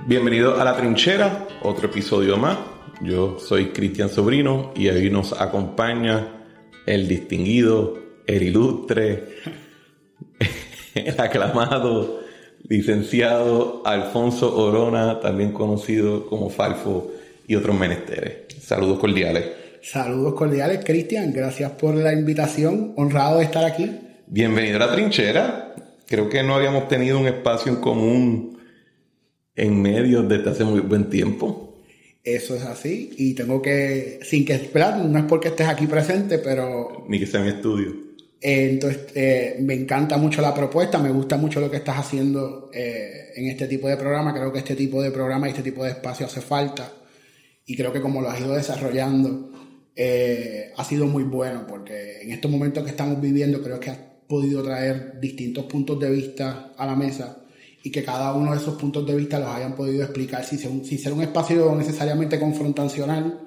Bienvenido a La Trinchera, otro episodio más. Yo soy Cristian Sobrino y hoy nos acompaña el distinguido, el ilustre, el aclamado licenciado Alfonso Orona, también conocido como Falfo y otros menesteres. Saludos cordiales. Saludos cordiales, Cristian. Gracias por la invitación. Honrado de estar aquí. Bienvenido a La Trinchera. Creo que no habíamos tenido un espacio en común en medio desde hace muy buen tiempo. Eso es así. Y tengo que, sin que esperar, no es porque estés aquí presente, pero... Ni que sea mi estudio. Entonces, me encanta mucho la propuesta, me gusta mucho lo que estás haciendo en este tipo de programa. Creo que este tipo de programa y este tipo de espacio hace falta. Y creo que como lo has ido desarrollando, ha sido muy bueno, porque en estos momentos que estamos viviendo, creo que has podido traer distintos puntos de vista a la mesa, y que cada uno de esos puntos de vista los hayan podido explicar sin ser un espacio necesariamente confrontacional.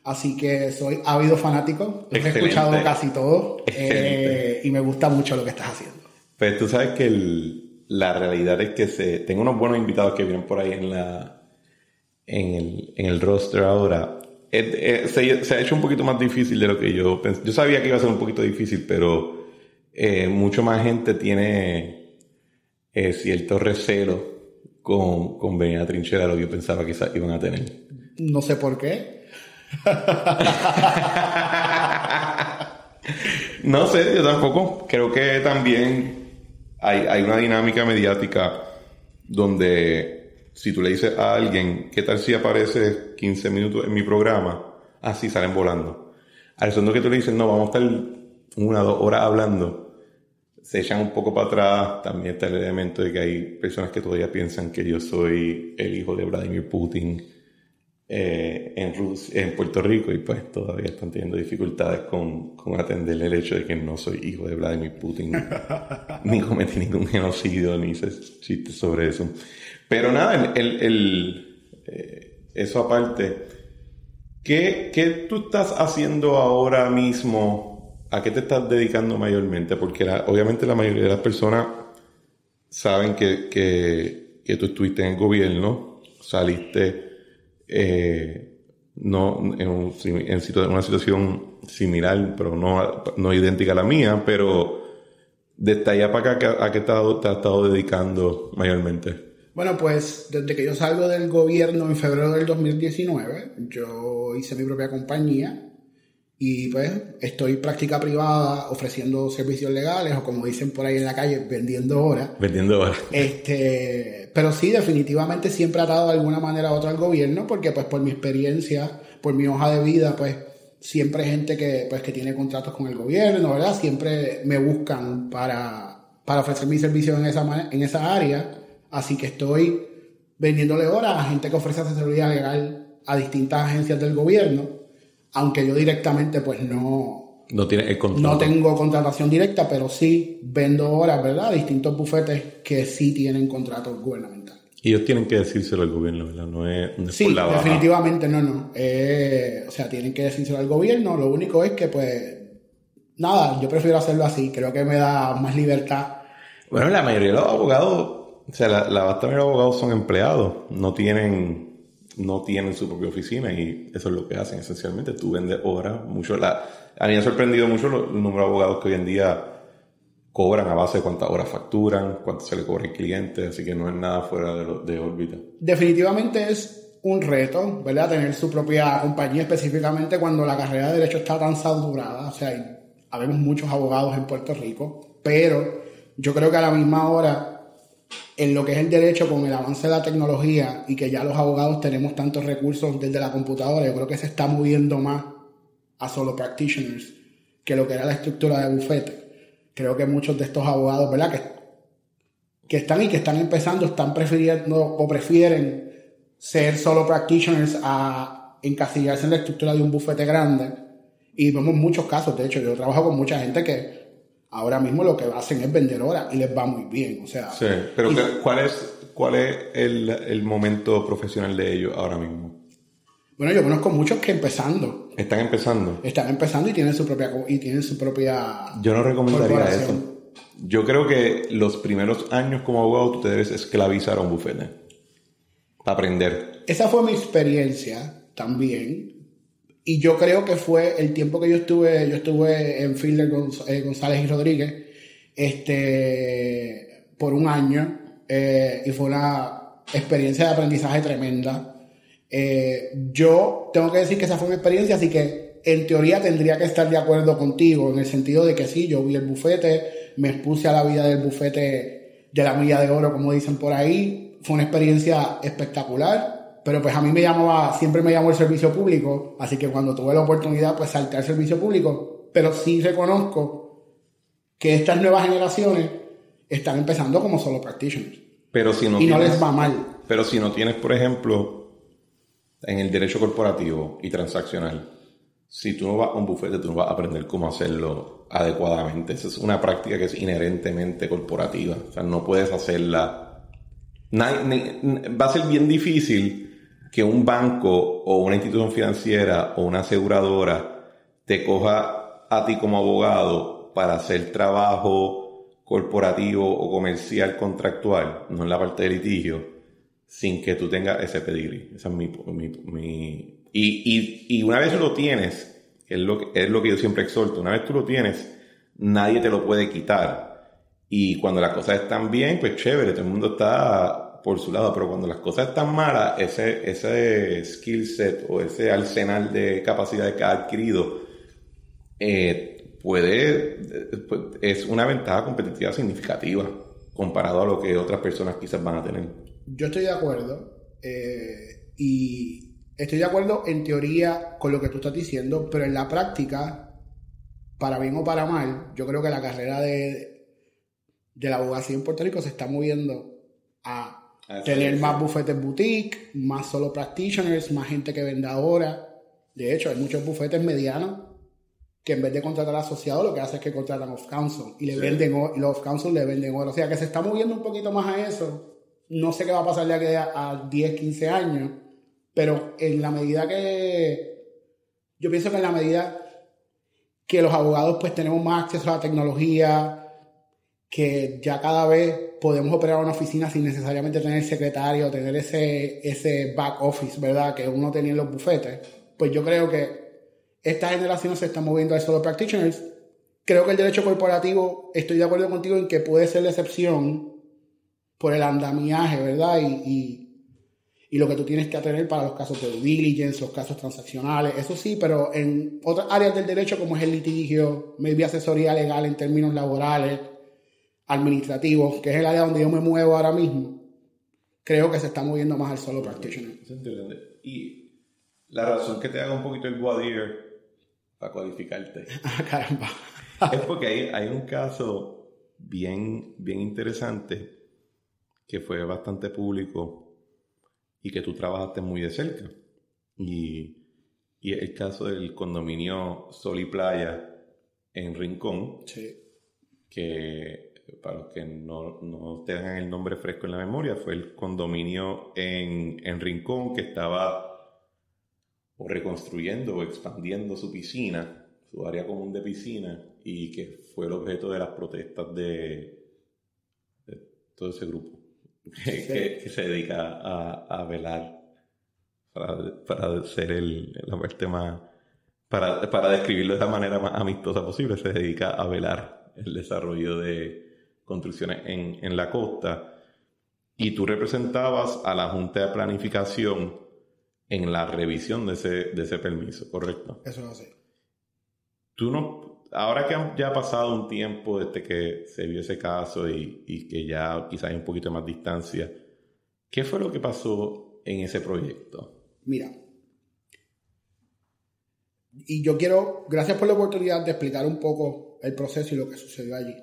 Así que soy ávido fanático, he escuchado casi todo y me gusta mucho lo que estás haciendo. Pues tú sabes que la realidad es que tengo unos buenos invitados que vienen por ahí en el roster ahora. Se ha hecho un poquito más difícil de lo que yo pensé. Yo sabía que iba a ser un poquito difícil, pero mucho más gente tiene cierto recelo con venir a Trinchera lo que yo pensaba que iban a tener. No sé por qué. No sé, yo tampoco. Creo que también hay una dinámica mediática donde si tú le dices a alguien, ¿qué tal si aparece 15 minutos en mi programa? Así salen volando. Al segundo que tú le dices, no, vamos a estar 1 o 2 horas hablando, se echan un poco para atrás. También está el elemento de que hay personas que todavía piensan que yo soy el hijo de Vladimir Putin en Puerto Rico, y pues todavía están teniendo dificultades con atender el hecho de que no soy hijo de Vladimir Putin ni cometí ningún genocidio ni hice chistes sobre eso. Pero nada, eso aparte, ¿qué tú estás haciendo ahora mismo? ¿A qué te estás dedicando mayormente? Porque obviamente la mayoría de las personas saben que tú estuviste en el gobierno, saliste no en una situación similar, pero no idéntica a la mía, pero desde allá para acá, ¿a qué te has estado dedicando mayormente? Bueno, pues desde que yo salgo del gobierno en febrero del 2019, yo hice mi propia compañía. Y pues estoy práctica privada ofreciendo servicios legales, o como dicen por ahí en la calle, vendiendo horas. Vendiendo horas. Pero sí, definitivamente siempre he atado de alguna manera u otra al gobierno, porque pues por mi experiencia, por mi hoja de vida, pues siempre hay gente que tiene contratos con el gobierno, ¿verdad? Siempre me buscan para ofrecer mis servicios en esa área. Así que estoy vendiéndole horas a gente que ofrece asesoría legal a distintas agencias del gobierno. Aunque yo directamente pues no tiene el contrato. No tengo contratación directa, pero sí vendo horas, ¿verdad? Distintos bufetes que sí tienen contratos gubernamentales. Y ellos tienen que decírselo al gobierno, ¿verdad? No es sí, por la baja. Definitivamente no. O sea, tienen que decírselo al gobierno. Lo único es que pues nada, yo prefiero hacerlo así. Creo que me da más libertad. Bueno, la mayoría de los abogados, o sea, la vasta mayoría de los abogados son empleados. No tienen su propia oficina, y eso es lo que hacen esencialmente. Tú vendes horas. A mí me ha sorprendido mucho el número de abogados que hoy en día cobran a base de cuántas horas facturan, cuánto se le cobra al cliente, así que no es nada fuera de órbita. Definitivamente es un reto, ¿verdad? Tener su propia compañía, específicamente cuando la carrera de Derecho está tan saturada. O sea, habemos muchos abogados en Puerto Rico, pero yo creo que a la misma hora, en lo que es el derecho, con el avance de la tecnología y que ya los abogados tenemos tantos recursos desde la computadora, yo creo que se está moviendo más a solo practitioners que lo que era la estructura de bufete. Creo que muchos de estos abogados, ¿verdad?, que están empezando, están prefiriendo o prefieren ser solo practitioners a encasillarse en la estructura de un bufete grande. Y vemos muchos casos. De hecho, yo trabajo con mucha gente que ahora mismo lo que hacen es vender horas y les va muy bien. O sea, sí, pero ¿cuál es el momento profesional de ellos ahora mismo? Bueno, yo conozco muchos que Están empezando. están empezando y tienen su propia Yo no recomendaría corporación. eso. Yo creo que los primeros años como abogado tú te debes esclavizar a un bufete para aprender. Esa fue mi experiencia también. Y yo creo que fue el tiempo que yo estuve en Fielder González y Rodríguez, por un año, y fue una experiencia de aprendizaje tremenda. Yo tengo que decir que esa fue mi experiencia, así que en teoría tendría que estar de acuerdo contigo, en el sentido de que sí, yo vi el bufete, me expuse a la vida del bufete de la milla de oro, como dicen por ahí, fue una experiencia espectacular. Pero pues a mí siempre me llamó el servicio público, así que cuando tuve la oportunidad pues salté al servicio público, pero sí reconozco que estas nuevas generaciones están empezando como solo practitioners. Pero si no y no tienes, les va mal. Pero si no tienes, por ejemplo, en el derecho corporativo y transaccional, si tú no vas a un bufete, tú no vas a aprender cómo hacerlo adecuadamente. Esa es una práctica que es inherentemente corporativa. O sea, no puedes hacerla. Va a ser bien difícil que un banco o una institución financiera o una aseguradora te coja a ti como abogado para hacer trabajo corporativo o comercial contractual, no en la parte de litigio, sin que tú tengas ese pedigrí. Esa es y una vez lo tienes, es lo que yo siempre exhorto, una vez tú lo tienes, nadie te lo puede quitar. Y cuando las cosas están bien, pues chévere, todo el mundo está por su lado, pero cuando las cosas están malas, ese skill set o ese arsenal de capacidades que ha adquirido es una ventaja competitiva significativa comparado a lo que otras personas quizás van a tener. Yo estoy de acuerdo, y estoy de acuerdo en teoría con lo que tú estás diciendo, pero en la práctica, para bien o para mal, yo creo que la carrera de la abogacía en Puerto Rico se está moviendo a tener más bufetes boutique, más solo practitioners, más gente que venda ahora. De hecho, hay muchos bufetes medianos que en vez de contratar asociados, lo que hacen es que contratan off-counsel y y los off-counsel le venden oro. O sea, que se está moviendo un poquito más a eso. No sé qué va a pasar de aquí a 10, 15 años, pero en la medida yo pienso que en la medida que los abogados pues tenemos más acceso a la tecnología, que ya cada vez podemos operar una oficina sin necesariamente tener secretario, tener ese back office, ¿verdad?, que uno tenía en los bufetes. Pues yo creo que esta generación se está moviendo a solo practitioners. Creo que el derecho corporativo, estoy de acuerdo contigo en que puede ser la excepción por el andamiaje, ¿verdad? Y lo que tú tienes que tener para los casos de due diligence, los casos transaccionales, eso sí, pero en otras áreas del derecho como es el litigio, maybe asesoría legal en términos laborales, administrativos, que es el área donde yo me muevo ahora mismo, creo que se está moviendo más al solo practitioner. Y la razón que te haga un poquito el voir dire para codificarte Caramba. es porque hay un caso bien interesante que fue bastante público y que tú trabajaste muy de cerca, y el caso del condominio Sol y Playa en Rincón. Sí. Que para los que no tengan el nombre fresco en la memoria, fue el condominio en Rincón que estaba o reconstruyendo o expandiendo su piscina, su área común de piscina, y que fue el objeto de las protestas de todo ese grupo que se dedica a velar para hacer la parte más, para describirlo de la manera más amistosa posible, se dedica a velar el desarrollo de construcciones en la costa, y tú representabas a la Junta de Planificación en la revisión de ese permiso, ¿correcto? Eso es así. Ahora que ya ha pasado un tiempo desde que se vio ese caso y que ya quizás hay un poquito más distancia, ¿qué fue lo que pasó en ese proyecto? Mira, y yo gracias por la oportunidad de explicar un poco el proceso y lo que sucedió allí.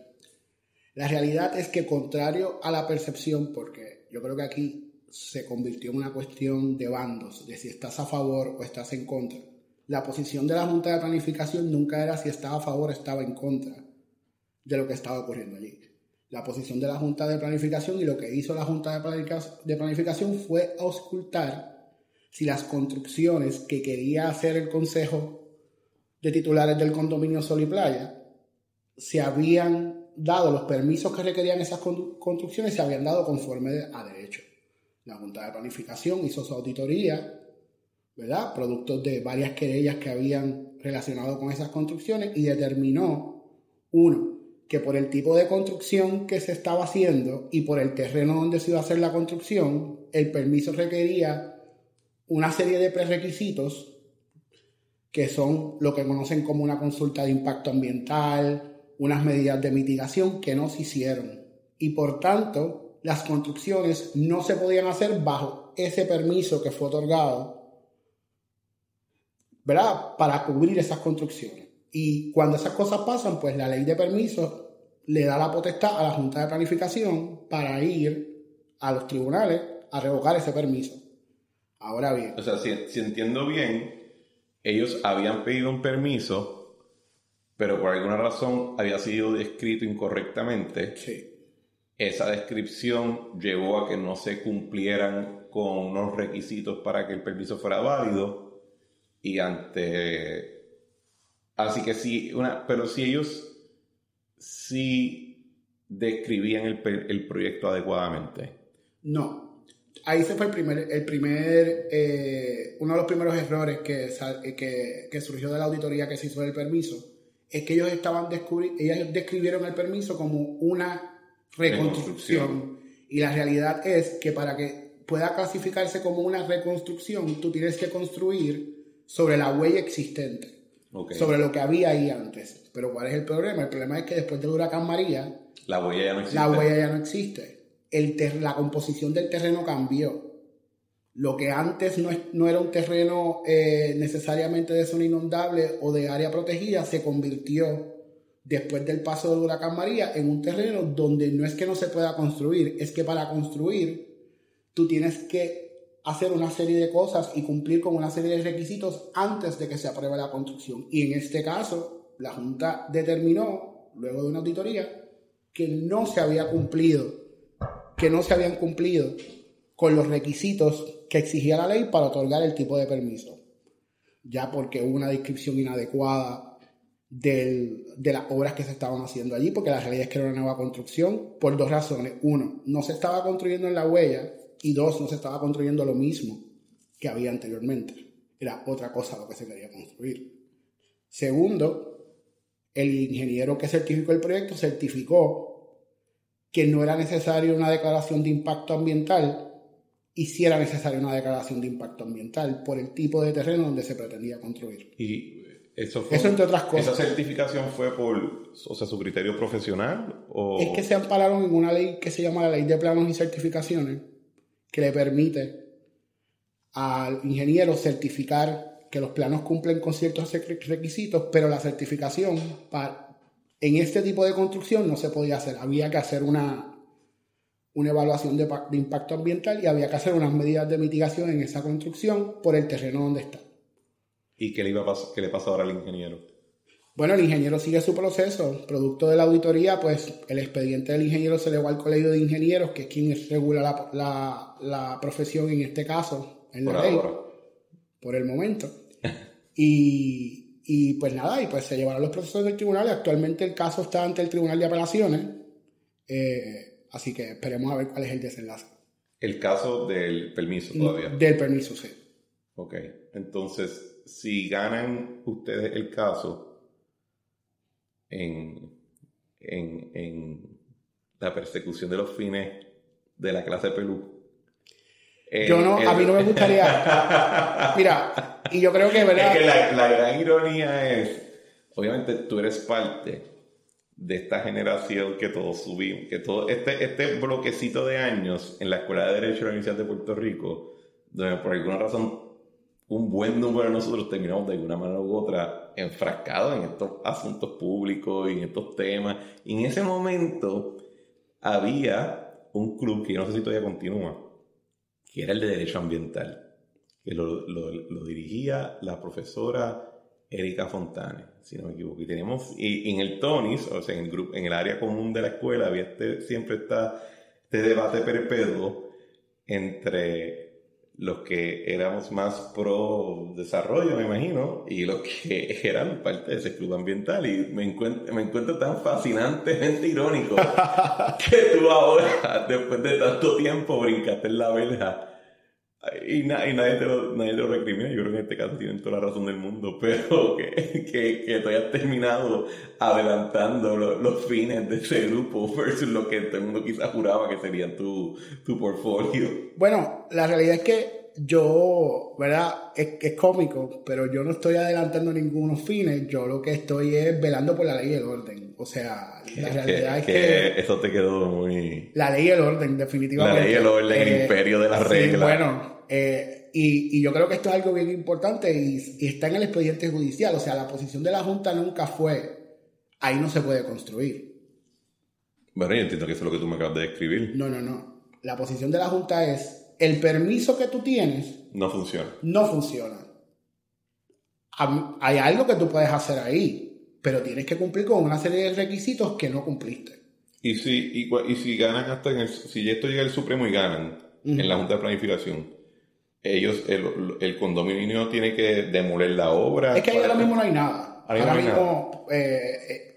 La realidad es que, contrario a la percepción, porque yo creo que aquí se convirtió en una cuestión de bandos, de si estás a favor o estás en contra. La posición de la Junta de Planificación nunca era si estaba a favor o estaba en contra. de lo que estaba ocurriendo allí. La posición de la Junta de Planificación y lo que hizo la Junta de Planificación fue auscultar si las construcciones que quería hacer el Consejo de Titulares del Condominio Sol y Playa se habían dado los permisos que requerían esas construcciones, se habían dado conforme a derecho. La Junta de Planificación hizo su auditoría, ¿verdad?, productos de varias querellas que habían relacionado con esas construcciones, y determinó, uno, que por el tipo de construcción que se estaba haciendo y por el terreno donde se iba a hacer la construcción, el permiso requería una serie de prerequisitos que son lo que conocen como una consulta de impacto ambiental, unas medidas de mitigación que no se hicieron. Y por tanto, las construcciones no se podían hacer bajo ese permiso que fue otorgado, ¿verdad?, para cubrir esas construcciones. Y cuando esas cosas pasan, pues la ley de permisos le da la potestad a la Junta de Planificación para ir a los tribunales a revocar ese permiso. Ahora bien. O sea, si entiendo bien, ellos habían pedido un permiso, pero por alguna razón había sido descrito incorrectamente. Sí. Esa descripción llevó a que no se cumplieran con unos requisitos para que el permiso fuera válido. Y así que sí, pero si ellos sí describían el proyecto adecuadamente. No. Ahí se fue uno de los primeros errores que surgió de la auditoría que se hizo del permiso, es que ellos describieron el permiso como una reconstrucción. Y la realidad es que para que pueda clasificarse como una reconstrucción, tú tienes que construir sobre la huella existente, sobre lo que había ahí antes. Pero ¿cuál es el problema? El problema es que después del huracán María, la huella ya no existe. La huella ya no existe. La composición del terreno cambió. Lo que antes no era un terreno necesariamente de zona inundable o de área protegida, se convirtió, después del paso del huracán María, en un terreno donde no es que no se pueda construir, es que para construir tú tienes que hacer una serie de cosas y cumplir con una serie de requisitos antes de que se apruebe la construcción. Y en este caso, la Junta determinó, luego de una auditoría, que no se habían cumplido con los requisitos que exigía la ley para otorgar el tipo de permiso. Ya porque hubo una descripción inadecuada de las obras que se estaban haciendo allí, porque la realidad es que era una nueva construcción, por dos razones. Uno, no se estaba construyendo en la huella, y dos, no se estaba construyendo lo mismo que había anteriormente. Era otra cosa lo que se quería construir. Segundo, el ingeniero que certificó el proyecto certificó que no era necesario una declaración de impacto ambiental, y sí era necesaria una declaración de impacto ambiental por el tipo de terreno donde se pretendía construir. Y eso entre otras cosas. ¿Esa certificación fue por, su criterio profesional? Es que se ampararon en una ley que se llama la Ley de Planos y Certificaciones, que le permite al ingeniero certificar que los planos cumplen con ciertos requisitos, pero la certificación en este tipo de construcción no se podía hacer. Había que hacer una evaluación de impacto ambiental y había que hacer unas medidas de mitigación en esa construcción por el terreno donde está. ¿Y qué le pasa ahora al ingeniero? Bueno, el ingeniero sigue su proceso. Producto de la auditoría, pues el expediente del ingeniero se elevó al Colegio de Ingenieros, que es quien regula la profesión en este caso, en la ley, por el momento. Y pues nada, y pues se llevaron los procesos del tribunal, y actualmente el caso está ante el Tribunal de Apelaciones, así que esperemos a ver cuál es el desenlace. El caso del permiso todavía. Del permiso, sí. Ok, entonces, si ganan ustedes el caso en la persecución de los fines de la clase Pelú, a mí no me gustaría. Mira, y yo creo que, ¿verdad? Es que la gran ironía es, obviamente tú eres parte de esta generación que todos subimos, que todo este bloquecito de años en la Escuela de Derecho de la Universidad de Puerto Rico, donde por alguna razón un buen número de nosotros terminamos de alguna manera u otra enfrascados en estos asuntos públicos y en estos temas. Y en ese momento había un club que yo no sé si todavía continúa, que era el de Derecho Ambiental, que lo dirigía la profesora Erika Fontane, si no me equivoco. Y teníamos, y en el Tonis, o sea, en el grupo, en el área común de la escuela, había siempre está este debate perpetuo entre los que éramos más pro desarrollo, me imagino, y los que eran parte de ese club ambiental. Y me encuentro tan fascinantemente irónico que tú ahora, después de tanto tiempo, brincaste en la verja. Y nadie te lo recrimina. Yo creo que en este caso tienen toda la razón del mundo, pero que tú hayas terminado adelantando los fines de ese grupo versus lo que todo el mundo quizás juraba que sería tu portfolio. Bueno, la realidad es que yo, ¿verdad? Es cómico, pero yo no estoy adelantando ningunos fines. Yo lo que estoy es velando por la ley y el orden. O sea, la realidad es que eso te quedó muy... La ley y el orden, definitivamente. La ley y el orden, el imperio de las reglas. Sí, bueno, y yo creo que esto es algo bien importante y está en el expediente judicial. O sea, la posición de la Junta nunca fue, ahí no se puede construir. Bueno, yo entiendo que eso es lo que tú me acabas de describir. No. La posición de la Junta es, el permiso que tú tienes... No funciona. No funciona. Hay algo que tú puedes hacer ahí, pero tienes que cumplir con una serie de requisitos que no cumpliste. Y si ganan si esto llega al Supremo y ganan en la Junta de Planificación, ellos, el condominio tiene que demoler la obra. Es que ahora mismo no hay nada.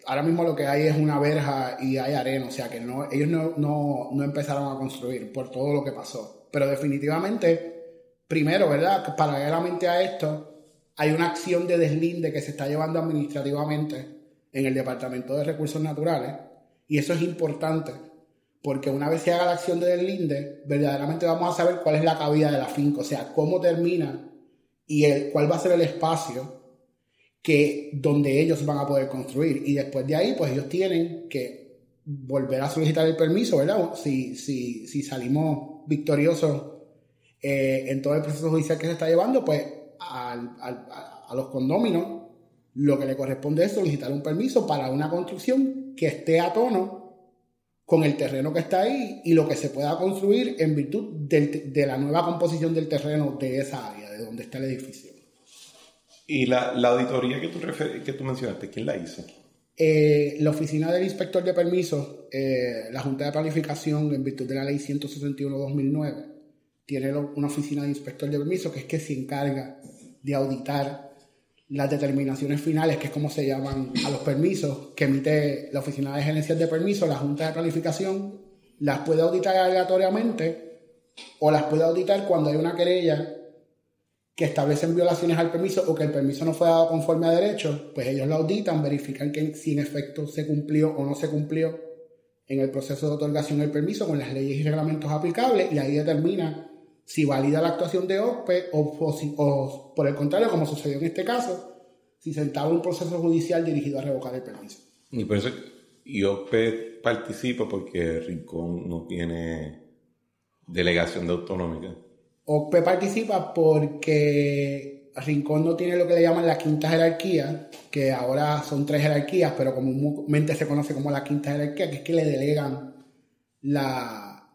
Ahora mismo lo que hay es una verja y hay arena, o sea que ellos no empezaron a construir por todo lo que pasó. Pero definitivamente, primero, ¿verdad? Paralelamente a esto, hay una acción de deslinde que se está llevando administrativamente en el Departamento de Recursos Naturales, y eso es importante, porque una vez se haga la acción de deslinde, verdaderamente vamos a saber cuál es la cabida de la finca, o sea, cómo termina y cuál va a ser el espacio donde ellos van a poder construir. Y después de ahí, pues ellos tienen que volver a solicitar el permiso, ¿verdad? Si salimos victoriosos en todo el proceso judicial que se está llevando, pues a los condóminos lo que le corresponde es solicitar un permiso para una construcción que esté a tono con el terreno que está ahí y lo que se pueda construir en virtud de la nueva composición del terreno de esa área, de donde está el edificio. ¿Y la auditoría que tú mencionaste, quién la hizo? La oficina del inspector de permisos, la Junta de Planificación, en virtud de la ley 161/2009, tiene una oficina de inspector de permisos que se encarga de auditar las determinaciones finales, que es como se llaman a los permisos que emite la oficina de gerencias de permisos. La Junta de Planificación las puede auditar aleatoriamente o las puede auditar cuando hay una querella que establecen violaciones al permiso o que el permiso no fue dado conforme a derecho. Pues ellos lo auditan, verifican que si en efecto se cumplió o no se cumplió en el proceso de otorgación del permiso con las leyes y reglamentos aplicables, y ahí determina si valida la actuación de OCPE o por el contrario, como sucedió en este caso, si se entabla un proceso judicial dirigido a revocar el permiso. Y por eso OCPE participa porque Rincón no tiene delegación de autonómica. OCPE participa porque Rincón no tiene lo que le llaman la quinta jerarquía, que ahora son 3 jerarquías, pero comúnmente se conoce como la quinta jerarquía, que es que le delegan la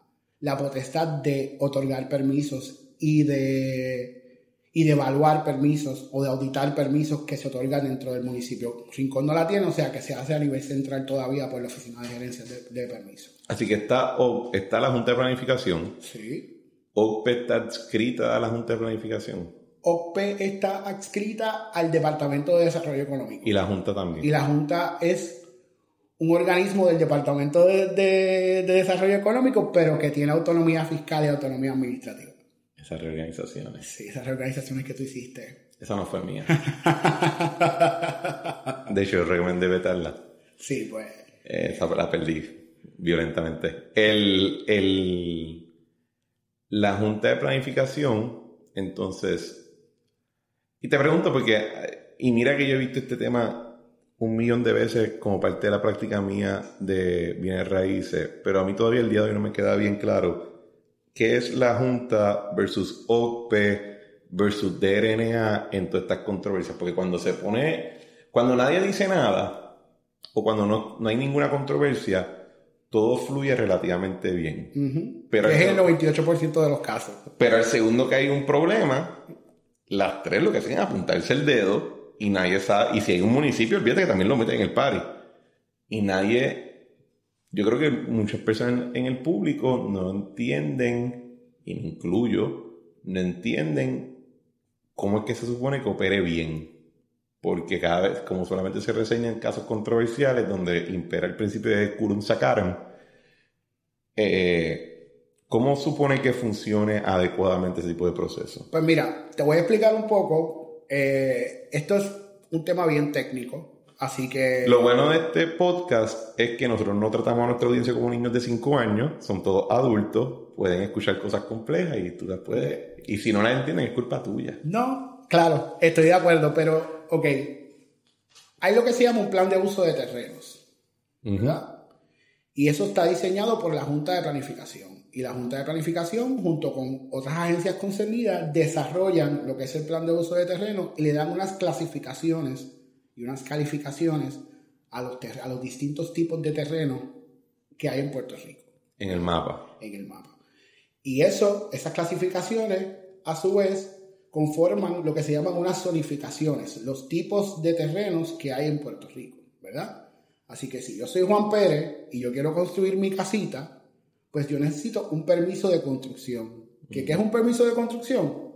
potestad de otorgar permisos y de evaluar permisos o de auditar permisos que se otorgan dentro del municipio. Rincón no la tiene, o sea que se hace a nivel central todavía por la Oficina de Gerencia de Permisos. Así que está la Junta de Planificación. Sí. ¿OCPE está adscrita a la Junta de Planificación? OCPE está adscrita al Departamento de Desarrollo Económico. Y la Junta también. Y la Junta es un organismo del Departamento de Desarrollo Económico, pero que tiene autonomía fiscal y autonomía administrativa. Esas reorganizaciones. Sí, esas reorganizaciones que tú hiciste. Esa no fue mía. De hecho, yo recomendé vetarla. Sí, pues. Esa la perdí violentamente. La Junta de Planificación, entonces... Y te pregunto porque... Y mira que yo he visto este tema 1,000,000 de veces como parte de la práctica mía de bienes raíces, pero a mí todavía el día de hoy no me queda bien claro qué es la Junta versus OCPE versus DRNA en todas estas controversias, porque cuando nadie dice nada o cuando no hay ninguna controversia, todo fluye relativamente bien. Uh-huh. Pero es el 98% de los casos. Pero el segundo que hay un problema, las 3 lo que hacen es apuntarse el dedo y nadie sabe. Y si hay un municipio, olvídate que también lo meten en el party. Y nadie, yo creo que muchas personas en el público no entienden, y me incluyo, no entienden cómo es que se supone que opere bien. Porque cada vez, como solamente se reseñan casos controversiales donde impera el principio de Kurum Sakaram, ¿cómo supone que funcione adecuadamente ese tipo de proceso? Pues mira, te voy a explicar un poco. Esto es un tema bien técnico, así que... Lo bueno de este podcast es que nosotros no tratamos a nuestra audiencia como niños de 5 años, son todos adultos, pueden escuchar cosas complejas y tú las puedes... Y si no las entienden es culpa tuya. No, claro, estoy de acuerdo, pero, ok, hay lo que se llama un plan de uso de terrenos, ¿verdad? Y eso está diseñado por la Junta de Planificación. Y la Junta de Planificación, junto con otras agencias concernidas, desarrollan lo que es el plan de uso de terreno y le dan unas clasificaciones y unas calificaciones a los distintos tipos de terreno que hay en Puerto Rico. En el mapa. En el mapa. Y esas clasificaciones, a su vez, conforman lo que se llaman unas zonificaciones, los tipos de terrenos que hay en Puerto Rico, ¿verdad? Así que si yo soy Juan Pérez y yo quiero construir mi casita, pues yo necesito un permiso de construcción. ¿Qué es un permiso de construcción?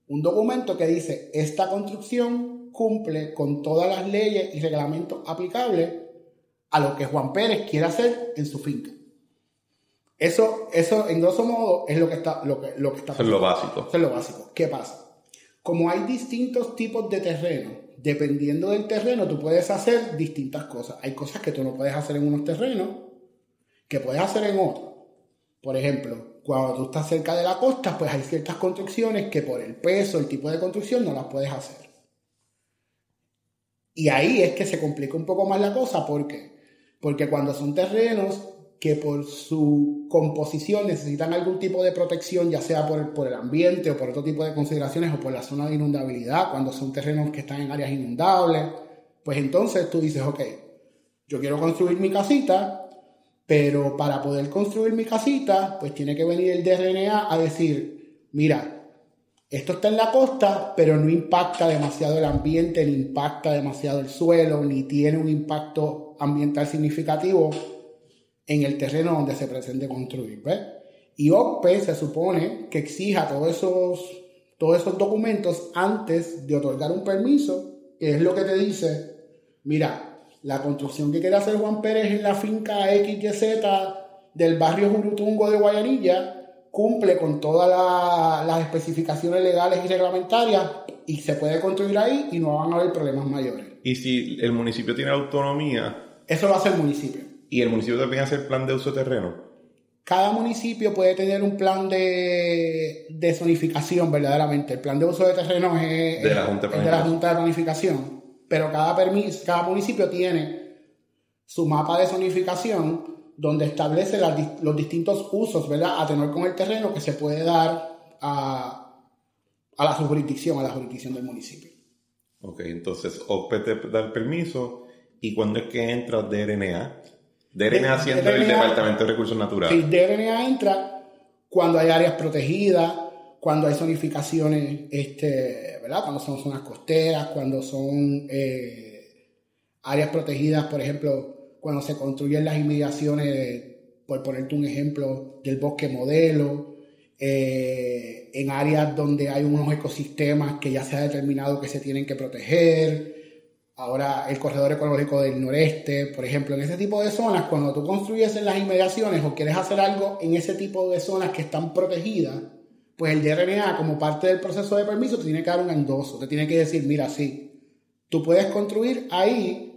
Un documento que dice, esta construcción cumple con todas las leyes y reglamentos aplicables a lo que Juan Pérez quiere hacer en su finca. Eso en grosso modo es lo que está Eso es lo básico. Eso es lo básico. ¿Qué pasa? Como hay distintos tipos de terreno, dependiendo del terreno, tú puedes hacer distintas cosas. Hay cosas que tú no puedes hacer en unos terrenos, que puedes hacer en otros. Por ejemplo, cuando tú estás cerca de la costa, pues hay ciertas construcciones que por el peso, el tipo de construcción, no las puedes hacer. Y ahí es que se complica un poco más la cosa. ¿Por qué? Porque cuando son terrenos que por su composición necesitan algún tipo de protección, ya sea por el ambiente o por otro tipo de consideraciones o por la zona de inundabilidad, cuando son terrenos que están en áreas inundables, pues entonces tú dices, ok, yo quiero construir mi casita, pero para poder construir mi casita, pues tiene que venir el DRNA a decir, mira, esto está en la costa, pero no impacta demasiado el ambiente, ni impacta demasiado el suelo, ni tiene un impacto ambiental significativo en el terreno donde se pretende construir, ¿ves? Y OCPE se supone que exija todos esos documentos antes de otorgar un permiso, que es lo que te dice, mira, la construcción que quiere hacer Juan Pérez en la finca XYZ del barrio Jurutungo de Guayanilla cumple con todas las especificaciones legales y reglamentarias y se puede construir ahí y no van a haber problemas mayores. Y si el municipio tiene autonomía... Eso lo hace el municipio. ¿Y el municipio también hace el plan de uso de terreno? Cada municipio puede tener un plan de zonificación, verdaderamente. El plan de uso de terreno es de la Junta de Planificación. Pero cada municipio tiene su mapa de zonificación donde establece los distintos usos, ¿verdad?, a tenor con el terreno que se puede dar a la jurisdicción del municipio. Ok, entonces OCPE te da el permiso. ¿Y cuándo es que entra DRNA? DRNA siendo el Departamento de Recursos Naturales. Sí, DRNA entra cuando hay áreas protegidas, cuando hay zonificaciones, ¿verdad? Cuando son zonas costeras, cuando son áreas protegidas, por ejemplo, cuando se construyen las inmediaciones, por ponerte un ejemplo, del bosque modelo, en áreas donde hay unos ecosistemas que ya se ha determinado que se tienen que proteger. Ahora el corredor ecológico del noreste, por ejemplo, en ese tipo de zonas, cuando tú construyes en las inmediaciones o quieres hacer algo en ese tipo de zonas que están protegidas, pues el DRNA, como parte del proceso de permiso, te tiene que dar un endoso, te tiene que decir, mira, sí, tú puedes construir ahí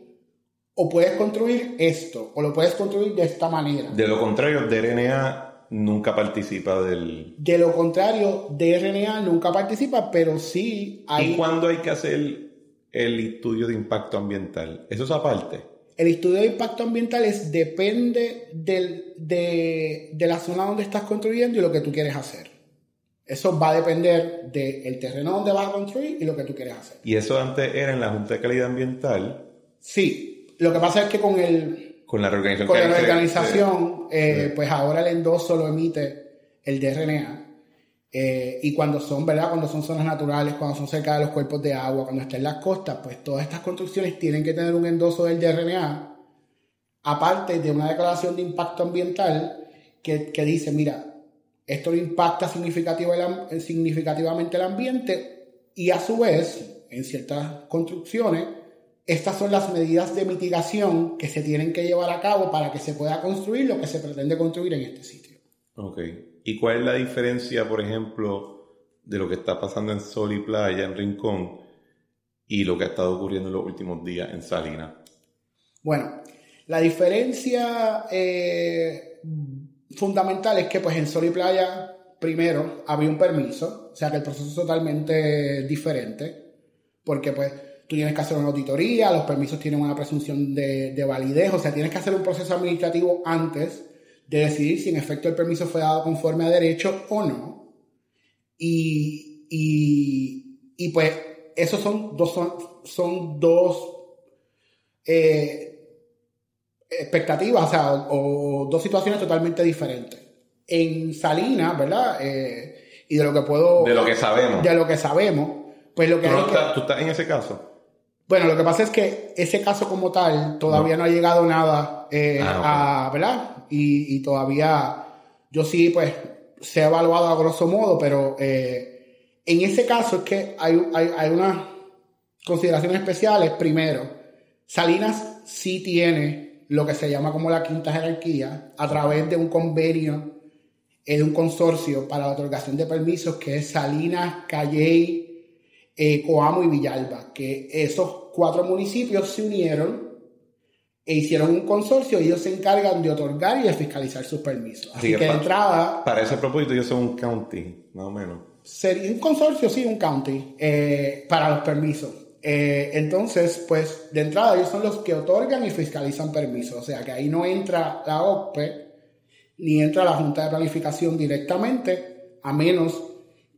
o puedes construir esto, o lo puedes construir de esta manera. De lo contrario, DRNA nunca participa del... De lo contrario, DRNA nunca participa, pero sí hay... ¿Y cuándo hay que hacer el estudio de impacto ambiental? ¿Eso es aparte? El estudio de impacto ambiental depende de la zona donde estás construyendo y lo que tú quieres hacer. Eso va a depender del terreno donde vas a construir y lo que tú quieres hacer. ¿Y eso antes era en la Junta de Calidad Ambiental? Sí. Lo que pasa es que con la reorganización, pues ahora el endoso lo emite el DRNA. Y cuando son, ¿verdad? Cuando son zonas naturales, cuando son cerca de los cuerpos de agua, cuando están en las costas, pues todas estas construcciones tienen que tener un endoso del DRNA, aparte de una declaración de impacto ambiental que dice, mira, esto no impacta significativamente el ambiente y a su vez, en ciertas construcciones, estas son las medidas de mitigación que se tienen que llevar a cabo para que se pueda construir lo que se pretende construir en este sitio. Ok. ¿Y cuál es la diferencia, por ejemplo, de lo que está pasando en Sol y Playa, en Rincón, y lo que ha estado ocurriendo en los últimos días en Salinas? Bueno, la diferencia fundamental es que pues en Sol y Playa, primero, había un permiso, o sea que el proceso es totalmente diferente, porque pues tú tienes que hacer una auditoría, los permisos tienen una presunción de validez, o sea, tienes que hacer un proceso administrativo antes de decidir si en efecto el permiso fue dado conforme a derecho o no. Y pues esos son dos expectativas, o sea, o dos situaciones totalmente diferentes. En Salinas, ¿verdad? Y de lo que puedo... De lo que sabemos. De lo que sabemos, pues lo que hay que... ¿Tú estás en ese caso? Bueno, lo que pasa es que ese caso como tal todavía no ha llegado nada ¿verdad? Y todavía yo sí, pues, se ha evaluado a grosso modo, pero en ese caso es que hay unas consideraciones especiales. Primero, Salinas sí tiene lo que se llama como la quinta jerarquía a través de un convenio de un consorcio para la otorgación de permisos que es Salinas, Calley, Coamo y Villalba, que esos 4 municipios se unieron e hicieron un consorcio y ellos se encargan de otorgar y de fiscalizar sus permisos. Así que de entrada... Para ese propósito ellos son un county, más o menos. Sería un consorcio, sí, un county, para los permisos. Entonces, pues, de entrada ellos son los que otorgan y fiscalizan permisos. O sea, que ahí no entra la OCPE ni entra la Junta de Planificación directamente, a menos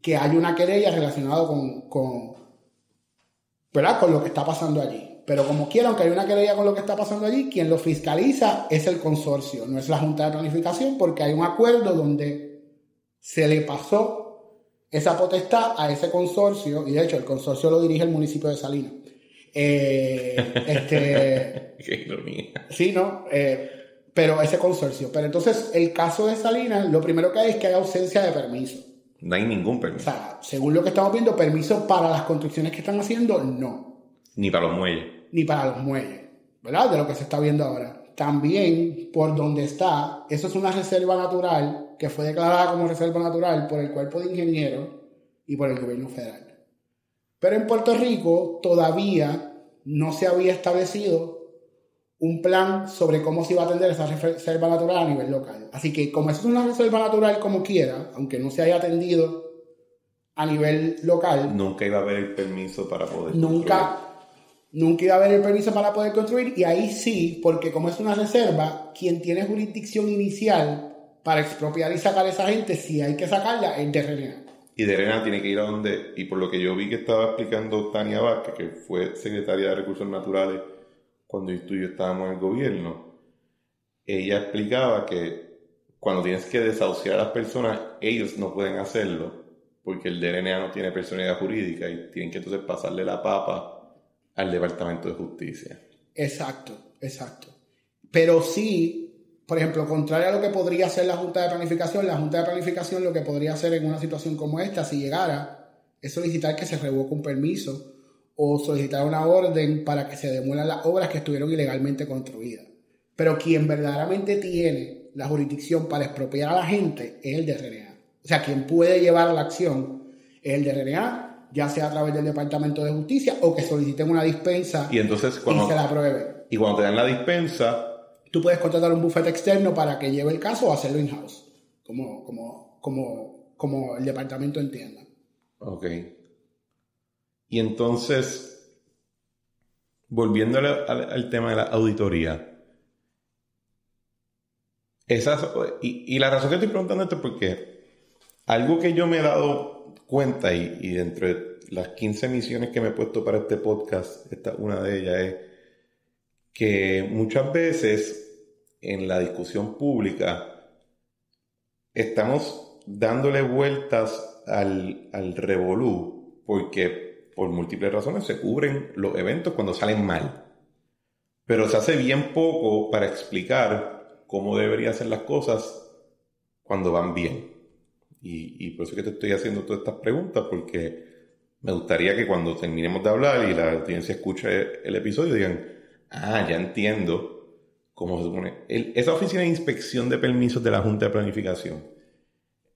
que haya una querella relacionada ¿verdad? Con lo que está pasando allí. Pero como quiera, aunque haya una querella con lo que está pasando allí, quien lo fiscaliza es el consorcio, no es la Junta de Planificación, porque hay un acuerdo donde se le pasó esa potestad a ese consorcio, y de hecho el consorcio lo dirige el municipio de Salinas. Qué ironía. Sí, ¿no? Pero ese consorcio. Pero entonces, el caso de Salinas, lo primero que hay es que hay ausencia de permiso. No hay ningún permiso. O sea, según lo que estamos viendo, permiso para las construcciones que están haciendo, no. Ni para los muelles. Ni para los muelles, ¿verdad? De lo que se está viendo ahora. También, por donde está, eso es una reserva natural que fue declarada como reserva natural por el Cuerpo de Ingenieros y por el gobierno federal. Pero en Puerto Rico todavía no se había establecido un plan sobre cómo se iba a atender esa reserva natural a nivel local. Así que como eso es una reserva natural como quiera, aunque no se haya atendido a nivel local... Nunca iba a haber el permiso para poder Nunca iba a haber el permiso para poder construir, y ahí sí, porque como es una reserva, quien tiene jurisdicción inicial para expropiar y sacar a esa gente, si hay que sacarla, es DRNA. Y DRNA tiene que ir a donde, y por lo que yo vi que estaba explicando Tania Vázquez, que fue secretaria de Recursos Naturales cuando tú y yo estábamos en el gobierno, ella explicaba que cuando tienes que desahuciar a las personas, ellos no pueden hacerlo, porque el DRNA no tiene personalidad jurídica y tienen que entonces pasarle la papa al Departamento de Justicia. Exacto. Pero sí, por ejemplo, contrario a lo que podría hacer la Junta de Planificación lo que podría hacer en una situación como esta, si llegara, es solicitar que se revoque un permiso o solicitar una orden para que se demuelan las obras que estuvieron ilegalmente construidas. Pero quien verdaderamente tiene la jurisdicción para expropiar a la gente es el DRNA. O sea, quien puede llevar la acción es el DRNA, ya sea a través del Departamento de Justicia o que soliciten una dispensa y entonces se la aprueben. Y cuando te dan la dispensa, tú puedes contratar un bufete externo para que lleve el caso o hacerlo in-house, como el departamento entienda. Ok. Y entonces, volviendo al tema de la auditoría, y la razón que estoy preguntando esto es porque algo que yo me he dado cuenta y dentro de las 15 misiones que me he puesto para este podcast, una de ellas es que muchas veces en la discusión pública estamos dándole vueltas al revolú porque por múltiples razones se cubren los eventos cuando salen mal. Pero se hace bien poco para explicar cómo deberían ser las cosas cuando van bien. Y por eso es que te estoy haciendo todas estas preguntas, porque me gustaría que cuando terminemos de hablar y la audiencia escuche el episodio digan, ya entiendo cómo se supone. Esa oficina de inspección de permisos de la Junta de Planificación,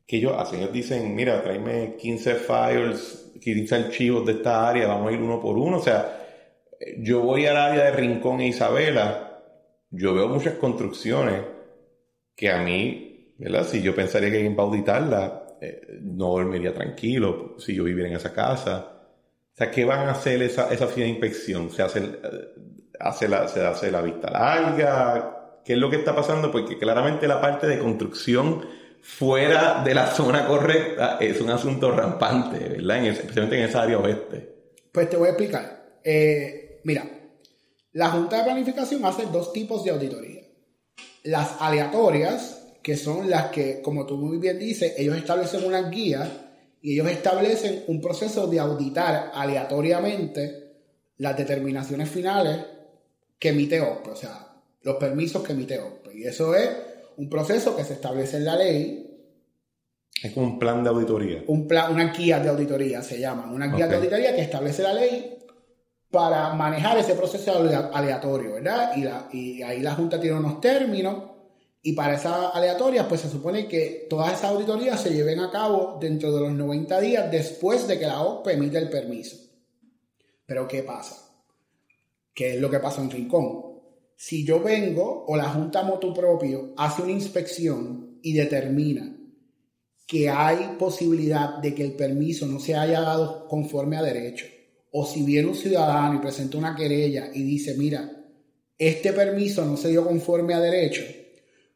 que ellos hacen, ellos dicen, mira, tráeme 15 files, 15 archivos de esta área, vamos a ir uno por uno. O sea, yo voy al área de Rincón e Isabela, yo veo muchas construcciones que a mí, ¿verdad? Si yo pensaría que alguien va a auditarla, no dormiría tranquilo si yo viviera en esa casa. O sea, ¿qué van a hacer esa oficina de inspección? ¿Se hace la vista larga? ¿Qué es lo que está pasando? Porque claramente la parte de construcción fuera de la zona correcta es un asunto rampante, ¿verdad? Especialmente en esa área oeste. Pues te voy a explicar. Mira, la Junta de Planificación hace dos tipos de auditoría. Las aleatorias, que son las que, como tú muy bien dices, ellos establecen una guía y ellos establecen un proceso de auditar aleatoriamente las determinaciones finales que emite OSPE, o sea, los permisos que emite OSPE. Y eso es un proceso que se establece en la ley. Es como un plan de auditoría. Una guía de auditoría se llama. Una guía de auditoría que establece la ley para manejar ese proceso aleatorio, ¿verdad? Y ahí la Junta tiene unos términos. Y para esas aleatorias, pues se supone que todas esas auditorías se lleven a cabo dentro de los 90 días después de que la OSPE emite el permiso. Pero ¿qué pasa? ¿Qué es lo que pasa en Rincón? Si yo vengo o la Junta motu propio hace una inspección y determina que hay posibilidad de que el permiso no se haya dado conforme a derecho, o si viene un ciudadano y presenta una querella y dice, mira, este permiso no se dio conforme a derecho,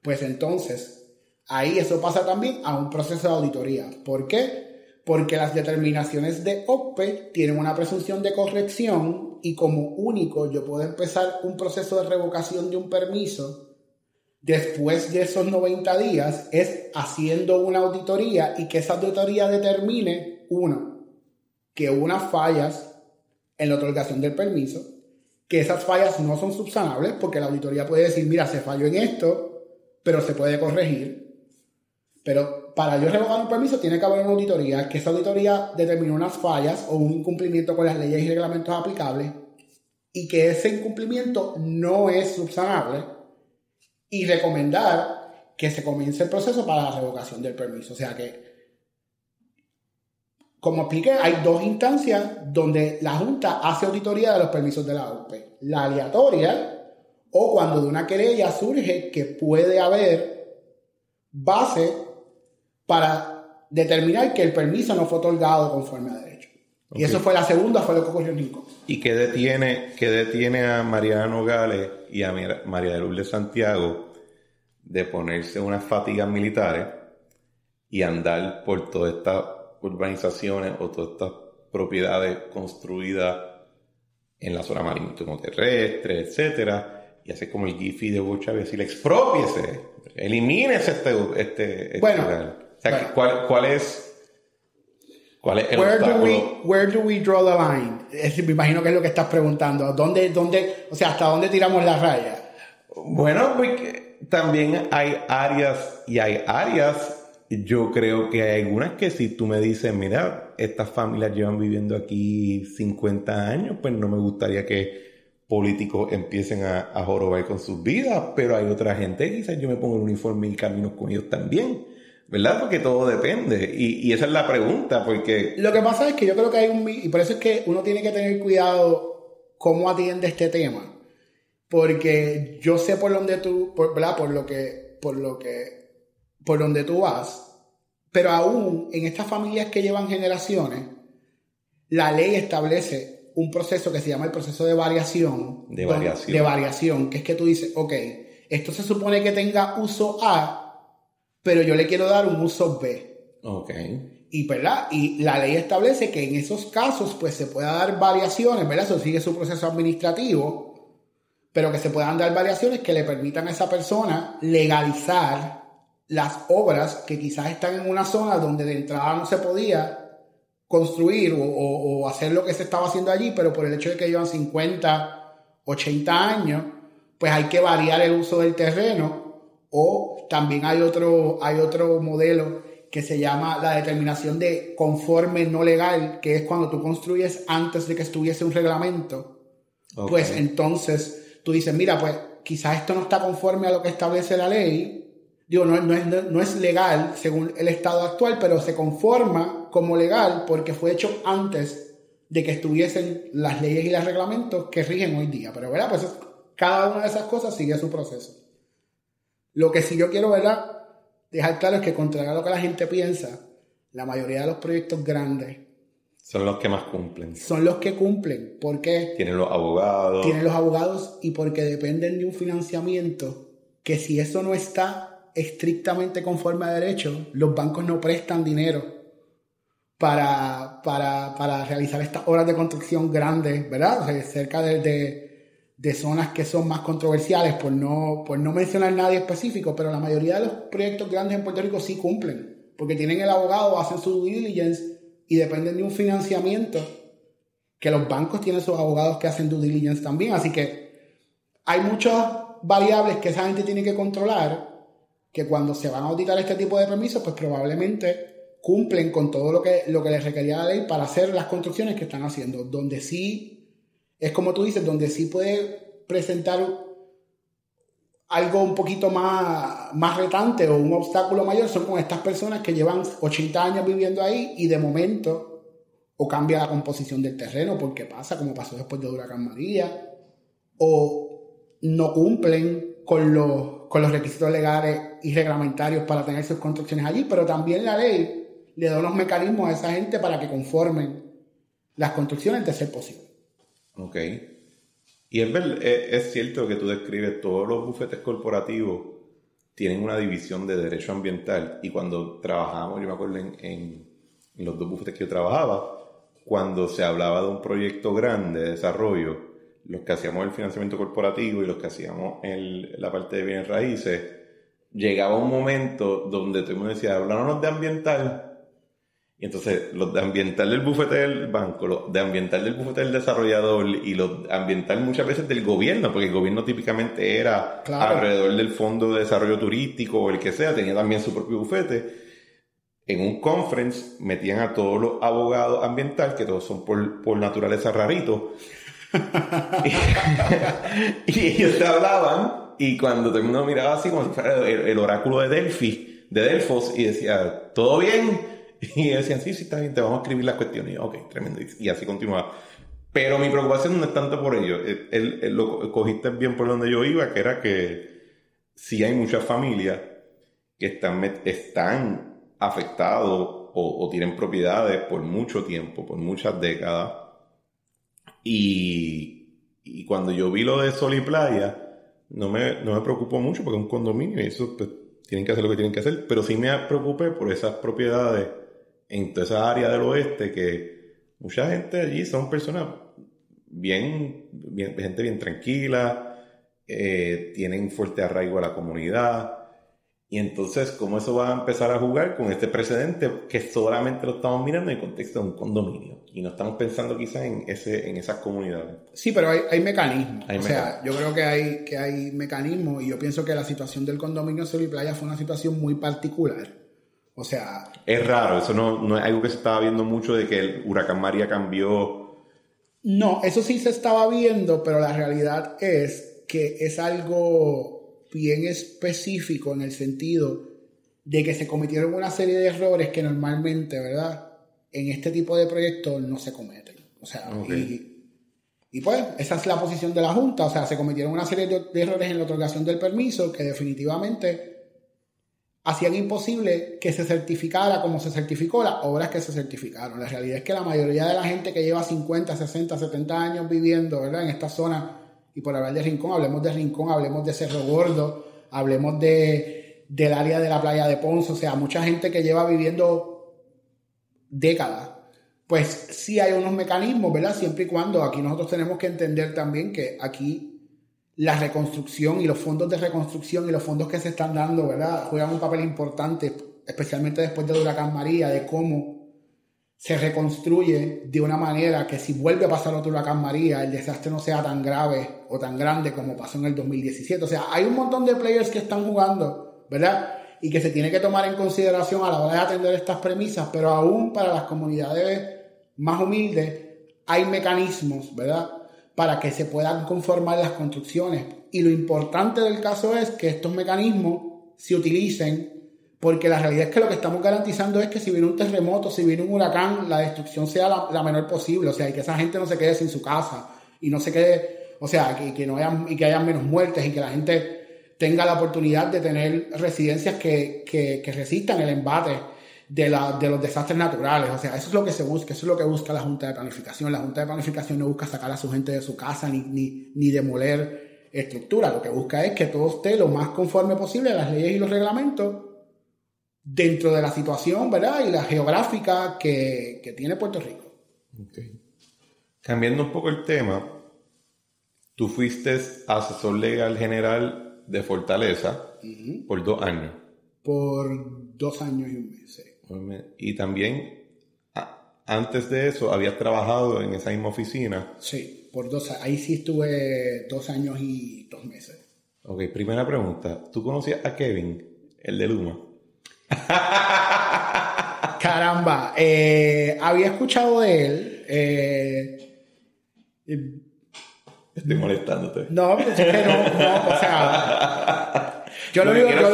pues entonces ahí eso pasa también a un proceso de auditoría. ¿Por qué? Porque las determinaciones de OSPE tienen una presunción de corrección y como único yo puedo empezar un proceso de revocación de un permiso después de esos 90 días es haciendo una auditoría y que esa auditoría determine, que hubo unas fallas en la otorgación del permiso, que esas fallas no son subsanables porque la auditoría puede decir, mira, se falló en esto, pero se puede corregir. Pero para yo revocar un permiso tiene que haber una auditoría, que esa auditoría determine unas fallas o un incumplimiento con las leyes y reglamentos aplicables y que ese incumplimiento no es subsanable y recomendar que se comience el proceso para la revocación del permiso. O sea que, como expliqué, hay dos instancias donde la Junta hace auditoría de los permisos de la OSPE. La aleatoria, o cuando de una querella surge que puede haber base para determinar que el permiso no fue otorgado conforme a derecho. Okay. Y eso fue la segunda, fue lo que ocurrió en Rincón. ¿Y qué detiene a Mariana Nogales y a María de Lourdes Santiago de ponerse unas fatigas militares y andar por todas estas urbanizaciones o todas estas propiedades construidas en la zona marítimo terrestre, etcétera? Y hacer como el Gifi de Hugo Chávez, decirle, exprópiese, elimínese este lugar. O sea, bueno. ¿Cuál es el obstáculo? Where do we draw the line? Me imagino que es lo que estás preguntando. O sea, ¿hasta dónde tiramos la raya? Bueno, porque también hay áreas y hay áreas. Yo creo que hay algunas que si tú me dices, mira, estas familias llevan viviendo aquí 50 años, pues no me gustaría que políticos empiecen a jorobar con sus vidas, pero hay otra gente, quizás yo me pongo el uniforme y camino con ellos también, ¿verdad? Porque todo depende, y esa es la pregunta, porque... Lo que pasa es que yo creo que y por eso es que uno tiene que tener cuidado cómo atiende este tema, porque yo sé por donde tú, ¿verdad? Por donde tú vas, pero aún en estas familias que llevan generaciones, la ley establece un proceso que se llama el proceso de variación. De variación, que es que tú dices, ok, esto se supone que tenga uso A, pero yo le quiero dar un uso B. Ok. Y, ¿verdad? Y la ley establece que en esos casos, pues, se pueda dar variaciones, ¿verdad? Eso sigue su proceso administrativo, pero que se puedan dar variaciones que le permitan a esa persona legalizar las obras que quizás están en una zona donde de entrada no se podía construir o hacer lo que se estaba haciendo allí, pero por el hecho de que llevan 50, 80 años, pues hay que variar el uso del terreno. O también hay otro modelo que se llama la determinación de conforme no legal, que es cuando tú construyes antes de que estuviese un reglamento. Okay. Pues entonces tú dices, mira, pues quizás esto no está conforme a lo que establece la ley. Digo, no es legal según el estado actual, pero se conforma como legal porque fue hecho antes de que estuviesen las leyes y los reglamentos que rigen hoy día. Pero, ¿verdad? Pues cada una de esas cosas sigue su proceso. Lo que sí yo quiero, ¿verdad?, dejar claro es que, contrario a lo que la gente piensa, la mayoría de los proyectos grandes son los que más cumplen. Son los que cumplen. ¿Por qué? Tienen los abogados y porque dependen de un financiamiento que, si eso no está estrictamente conforme a derecho, los bancos no prestan dinero para realizar estas obras de construcción grandes, ¿verdad? O sea, cerca de zonas que son más controversiales, por no mencionar nadie específico, pero la mayoría de los proyectos grandes en Puerto Rico sí cumplen, porque tienen el abogado, hacen su due diligence y dependen de un financiamiento que los bancos tienen sus abogados que hacen due diligence también. Así que hay muchas variables que esa gente tiene que controlar, que cuando se van a auditar este tipo de permisos, pues probablemente cumplen con todo lo que les requería la ley para hacer las construcciones que están haciendo. Donde sí, es como tú dices, donde sí puede presentar algo un poquito más retante o un obstáculo mayor son con estas personas que llevan 80 años viviendo ahí y de momento o cambia la composición del terreno porque pasa, como pasó después del huracán María, o no cumplen con los requisitos legales y reglamentarios para tener sus construcciones allí, pero también la ley le da unos mecanismos a esa gente para que conformen las construcciones de ser posible. Ok. Y es cierto que tú describes, todos los bufetes corporativos tienen una división de derecho ambiental, y cuando trabajábamos, yo me acuerdo en los dos bufetes que yo trabajaba, cuando se hablaba de un proyecto grande de desarrollo, los que hacíamos el financiamiento corporativo y los que hacíamos la parte de bienes raíces, llegaba un momento donde todo el mundo decía, hablámonos de ambiental, y entonces los de ambiental del bufete del banco, los de ambiental del bufete del desarrollador y los de ambiental muchas veces del gobierno, porque el gobierno típicamente era alrededor del Fondo de Desarrollo Turístico o el que sea, tenía también su propio bufete. En un conference metían a todos los abogados ambientales, que todos son por naturaleza raritos, y ellos te hablaban, y cuando todo el mundo miraba así como si fuera el oráculo de Delfos, y decía, ¿todo bien? Y decían, sí, está bien, te vamos a escribir las cuestiones. Y, ok, tremendo. Y así continuaba. Pero mi preocupación no es tanto por ello. Lo cogiste bien por donde yo iba, que era que sí hay muchas familias que están afectados o tienen propiedades por mucho tiempo, por muchas décadas. Y cuando yo vi lo de Sol y Playa, no me preocupó mucho porque es un condominio y eso, pues, tienen que hacer lo que tienen que hacer. Pero sí me preocupé por esas propiedades en toda esa área del oeste, que mucha gente allí son personas gente bien tranquila, tienen fuerte arraigo a la comunidad. Y entonces, ¿cómo eso va a empezar a jugar con este precedente que solamente lo estamos mirando en el contexto de un condominio? Y no estamos pensando quizás en esas comunidades. Sí, pero hay mecanismos. Sea, yo creo que hay mecanismos, y yo pienso que la situación del condominio Sol y Playa fue una situación muy particular. O sea... Es raro, eso no es algo que se estaba viendo mucho, de que el huracán María cambió. No, eso sí se estaba viendo, pero la realidad es que es algo bien específico en el sentido de que se cometieron una serie de errores que normalmente, ¿verdad?, en este tipo de proyectos no se cometen. O sea, okay. Y pues esa es la posición de la Junta. O sea, se cometieron una serie de errores en la otorgación del permiso que definitivamente hacían imposible que se certificara como se certificó las obras que se certificaron. La realidad es que la mayoría de la gente que lleva 50, 60, 70 años viviendo, ¿verdad?, en esta zona, y por hablar de Rincón, hablemos de Cerro Gordo, hablemos del área de la playa de Ponce, o sea, mucha gente que lleva viviendo décadas, pues sí hay unos mecanismos, ¿verdad? Siempre y cuando aquí nosotros tenemos que entender también que aquí la reconstrucción y los fondos de reconstrucción y los fondos que se están dando, ¿verdad? Juegan un papel importante, especialmente después del huracán María, de cómo se reconstruye de una manera que si vuelve a pasar otro huracán María, el desastre no sea tan grave o tan grande como pasó en el 2017. O sea, hay un montón de players que están jugando, ¿verdad? Y que se tiene que tomar en consideración a la hora de atender estas premisas, pero aún para las comunidades más humildes hay mecanismos, ¿verdad?, para que se puedan conformar las construcciones. Y lo importante del caso es que estos mecanismos se utilicen, porque la realidad es que lo que estamos garantizando es que si viene un terremoto, si viene un huracán, la destrucción sea la menor posible. O sea, y que esa gente no se quede sin su casa y no se quede, o sea, que no hayan, y que haya menos muertes y que la gente tenga la oportunidad de tener residencias que resistan el embate de los desastres naturales. O sea, eso es lo que se busca, eso es lo que busca la Junta de Planificación. La Junta de Planificación no busca sacar a su gente de su casa ni demoler estructuras. Lo que busca es que todo esté lo más conforme posible a las leyes y los reglamentos dentro de la situación, ¿verdad?, y la geográfica que tiene Puerto Rico. Okay. Cambiando un poco el tema, tú fuiste asesor legal general de Fortaleza por 2 años. Por 2 años y un mes, sí. Y también, antes de eso, habías trabajado en esa misma oficina. Sí, por 2 años. Ahí sí estuve 2 años y 2 meses. Ok, primera pregunta. ¿Tú conocías a Kevin, el de Luma? Caramba, había escuchado de él. Estoy molestándote. No, pero es que no, o sea, lo que quiero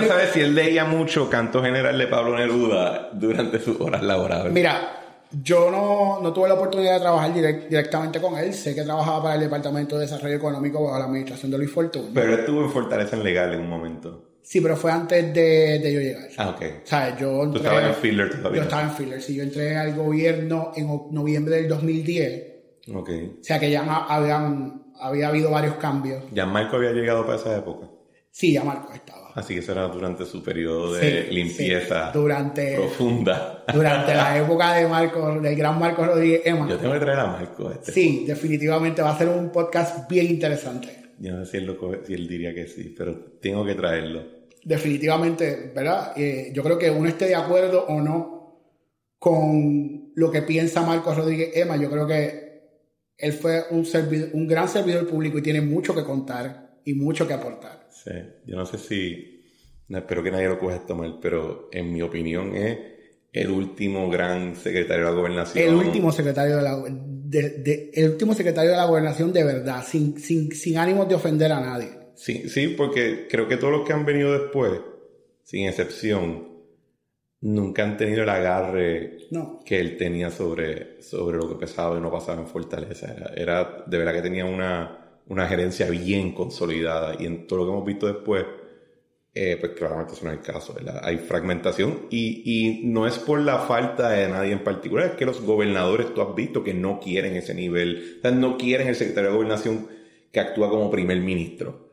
saber es si él leía mucho Canto General de Pablo Neruda durante sus horas laborables. Mira, yo no tuve la oportunidad de trabajar directamente con él. Sé que trabajaba para el Departamento de Desarrollo Económico bajo la administración de Luis Fortuño. Pero él estuvo en Fortaleza en legal en un momento. Sí, pero fue antes de yo llegar. Ah, ok. O sea, yo entré... ¿Tú estabas en Filler todavía? Yo estaba en Filler, sí. Yo entré al gobierno en noviembre del 2010. Ok. O sea, que ya había habido varios cambios. ¿Ya Marco había llegado para esa época? Sí, ya Marco estaba. Así que eso era durante su periodo de limpieza profunda. Durante la época de Marco, del gran Marco Rodríguez Ema. Yo tengo que traer a Marco. Sí, definitivamente va a ser un podcast bien interesante. Yo no sé si él diría que sí, pero tengo que traerlo. Definitivamente, ¿verdad? Yo creo que uno esté de acuerdo o no con lo que piensa Marco Rodríguez Ema. Yo creo que él fue un gran servidor público y tiene mucho que contar y mucho que aportar. Sí, yo no sé espero que nadie lo coja esto mal, pero en mi opinión es el último gran secretario de la gobernación. El último secretario el último secretario de la gobernación de verdad, sin ánimos de ofender a nadie. Sí, porque creo que todos los que han venido después, sin excepción, nunca han tenido el agarre que él tenía sobre lo que pasaba y no pasaba en Fortaleza. Era de verdad que tenía una gerencia bien consolidada, y en todo lo que hemos visto después, pues claramente eso no es el caso, ¿verdad? Hay fragmentación y no es por la falta de nadie en particular, es que los gobernadores, tú has visto que no quieren ese nivel, o sea, no quieren el secretario de gobernación que actúa como primer ministro.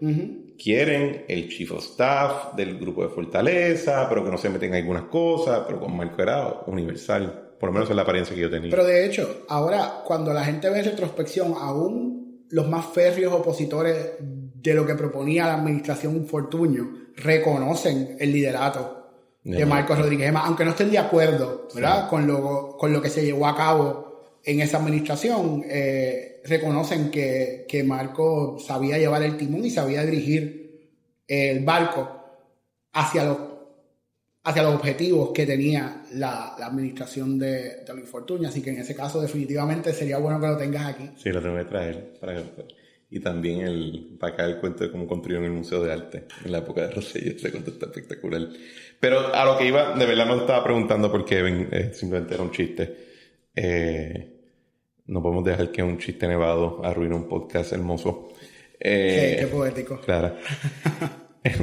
Quieren el chief of staff del grupo de Fortaleza, pero que no se meten en algunas cosas, pero con Marco era universal, por lo menos es la apariencia que yo tenía. Pero de hecho, ahora cuando la gente ve en retrospección, aún los más férreos opositores de lo que proponía la administración Fortuño reconocen el liderato de Marcos Rodríguez Ema, aunque no estén de acuerdo, ¿verdad? Sí. Con lo que se llevó a cabo en esa administración. Reconocen que Marco sabía llevar el timón y sabía dirigir el barco hacia los objetivos que tenía la administración de Luis Fortuño. Así que en ese caso definitivamente sería bueno que lo tengas aquí. Sí, lo tengo que traer y también para acá el cuento de cómo construyeron el Museo de Arte en la época de Rosselló. Ese cuento está espectacular. Pero a lo que iba, de verdad no te estaba preguntando por Kevin, simplemente era un chiste. No podemos dejar que un chiste nevado arruine un podcast hermoso. Qué poético. Claro.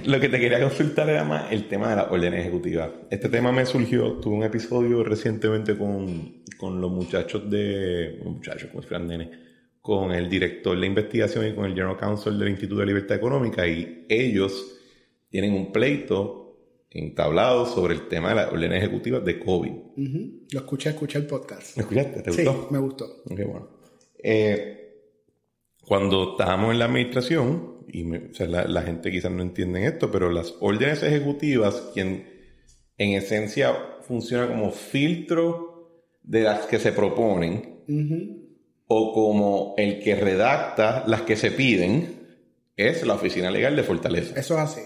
Lo que te quería consultar era más el tema de la orden ejecutiva. Este tema me surgió, tuve un episodio recientemente con los muchachos, como si fueran nenes, con el director de investigación y con el General Counsel del Instituto de Libertad Económica, y ellos tienen un pleito entablado sobre el tema de las órdenes ejecutivas de COVID. Lo escuché el podcast. ¿Lo escuchaste? ¿Te gustó? Sí, me gustó. Ok, bueno. cuando estábamos en la administración, o sea, la gente quizás no entiende esto, pero las órdenes ejecutivas, quien en esencia funciona como filtro de las que se proponen, o como el que redacta las que se piden, es la Oficina Legal de Fortaleza. Eso es así.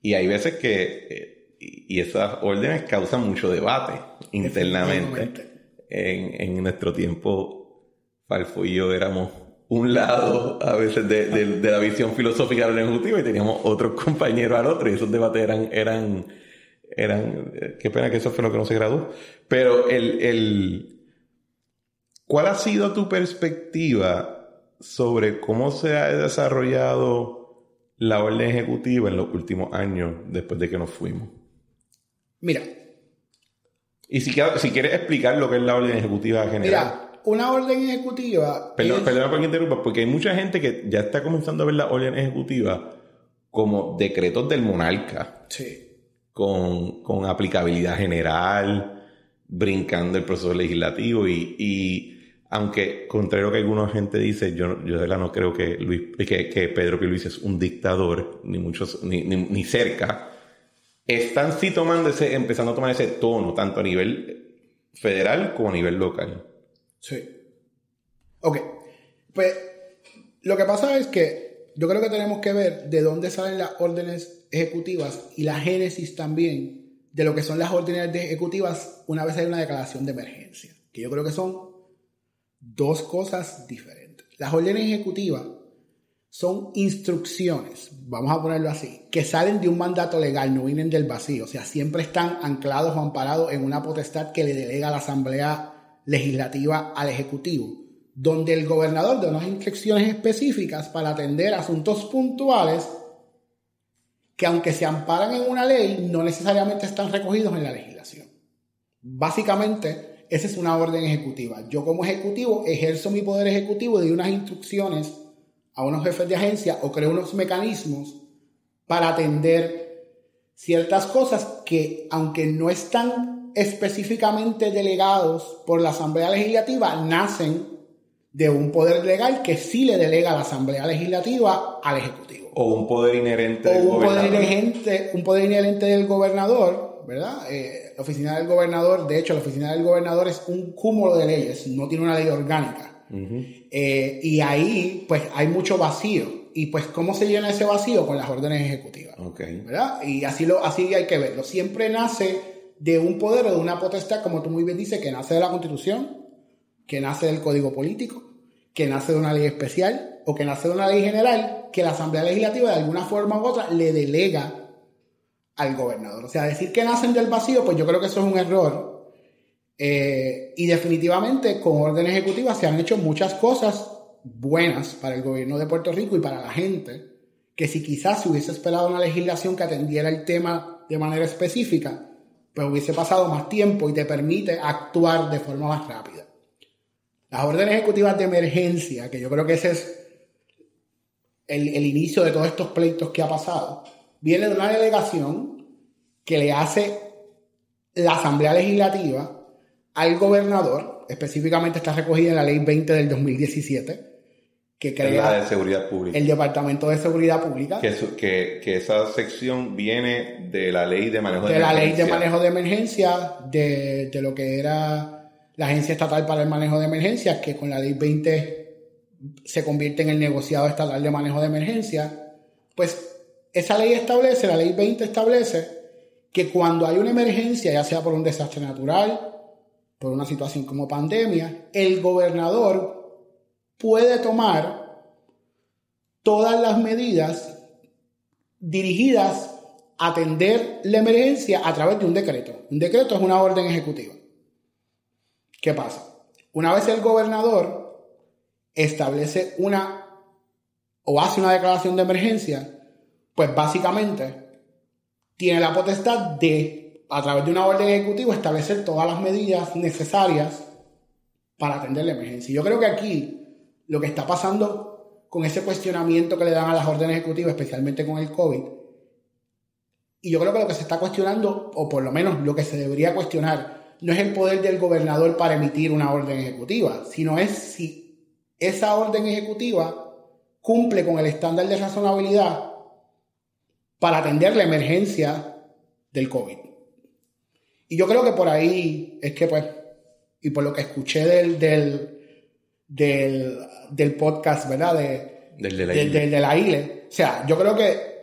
Y hay veces que y esas órdenes causan mucho debate internamente. En nuestro tiempo, Falfo y yo éramos un lado a veces de la visión filosófica de la ejecutiva y teníamos otros compañeros al otro, y esos debates eran qué pena que eso fue lo que no se graduó. Pero ¿cuál ha sido tu perspectiva sobre cómo se ha desarrollado la orden ejecutiva en los últimos años después de que nos fuimos? Mira. Y si quieres explicar lo que es la orden ejecutiva general. Mira, una orden ejecutiva... Perdona por que interrumpa, porque hay mucha gente que ya está comenzando a ver la orden ejecutiva como decretos del monarca. Sí. Con aplicabilidad general, brincando el proceso legislativo y aunque contrario a que alguna gente dice, yo de verdad no creo que Pedro Pierluisi es un dictador, ni cerca, están sí empezando a tomar ese tono, tanto a nivel federal como a nivel local. Sí. Ok. Pues lo que pasa es que yo creo que tenemos que ver de dónde salen las órdenes ejecutivas y la génesis también de lo que son las órdenes ejecutivas una vez hay una declaración de emergencia, que yo creo que son dos cosas diferentes. Las órdenes ejecutivas son instrucciones, vamos a ponerlo así, que salen de un mandato legal, no vienen del vacío, o sea, siempre están anclados o amparados en una potestad que le delega a la Asamblea Legislativa al Ejecutivo, donde el gobernador da unas instrucciones específicas para atender asuntos puntuales que aunque se amparan en una ley, no necesariamente están recogidos en la legislación. Básicamente, esa es una orden ejecutiva. Yo como ejecutivo ejerzo mi poder ejecutivo, doy unas instrucciones a unos jefes de agencia o creo unos mecanismos para atender ciertas cosas que, aunque no están específicamente delegados por la Asamblea Legislativa, nacen de un poder legal que sí le delega a la Asamblea Legislativa al Ejecutivo. O un poder inherente del gobernador. Un poder inherente del gobernador, ¿verdad? La oficina del gobernador, de hecho, la oficina del gobernador es un cúmulo de leyes, no tiene una ley orgánica. Uh-huh. Y ahí, pues, hay mucho vacío. Y, pues, ¿cómo se llena ese vacío? Con las órdenes ejecutivas. Okay. ¿Verdad? Y así hay que verlo. Siempre nace de un poder o de una potestad, como tú muy bien dices, que nace de la Constitución, que nace del Código Político, que nace de una ley especial o que nace de una ley general que la Asamblea Legislativa de alguna forma u otra le delega al gobernador. O sea, decir que nacen del vacío, pues yo creo que eso es un error. Y definitivamente con orden ejecutiva se han hecho muchas cosas buenas para el gobierno de Puerto Rico y para la gente, que si quizás se hubiese esperado una legislación que atendiera el tema de manera específica, pues hubiese pasado más tiempo y te permite actuar de forma más rápida. Las órdenes ejecutivas de emergencia, que yo creo que ese es el inicio de todos estos pleitos que ha pasado, viene de una delegación que le hace la Asamblea Legislativa al gobernador, específicamente está recogida en la Ley 20 del 2017, que crea la de Seguridad Pública. El Departamento de Seguridad Pública. Que esa sección viene de la Ley de Manejo de Emergencia. De la Ley de Manejo de Emergencia, de lo que era la Agencia Estatal para el Manejo de Emergencias, que con la Ley 20 se convierte en el Negociado Estatal de Manejo de Emergencia. Pues esa ley establece, la Ley 20 establece que cuando hay una emergencia, ya sea por un desastre natural, por una situación como pandemia, el gobernador puede tomar todas las medidas dirigidas a atender la emergencia a través de un decreto. Un decreto es una orden ejecutiva. ¿Qué pasa? Una vez el gobernador establece o hace una declaración de emergencia, pues básicamente tiene la potestad de, a través de una orden ejecutiva, establecer todas las medidas necesarias para atender la emergencia. Yo creo que aquí lo que está pasando con ese cuestionamiento que le dan a las órdenes ejecutivas, especialmente con el COVID, y yo creo que lo que se está cuestionando, o por lo menos lo que se debería cuestionar, no es el poder del gobernador para emitir una orden ejecutiva, sino es si esa orden ejecutiva cumple con el estándar de razonabilidad para atender la emergencia del COVID. Y yo creo que por ahí es que, pues, y por lo que escuché del podcast, ¿verdad? De la ILE. O sea, yo creo que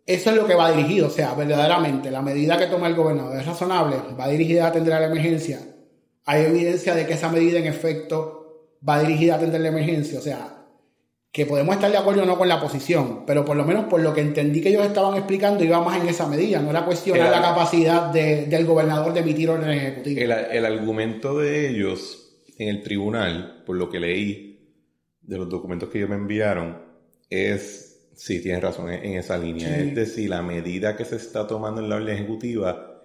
eso es lo que va dirigido. O sea, verdaderamente, la medida que toma el gobernador es razonable, va dirigida a atender a la emergencia. Hay evidencia de que esa medida, en efecto, va dirigida a atender la emergencia. O sea, que podemos estar de acuerdo o no con la posición, pero por lo menos por lo que entendí que ellos estaban explicando, iba más en esa medida. No era cuestionar la capacidad del gobernador de emitir órdenes ejecutivas. El argumento de ellos en el tribunal, por lo que leí de los documentos que ellos me enviaron, es, sí, tienes razón en esa línea. Sí. Es decir, la medida que se está tomando en la orden ejecutiva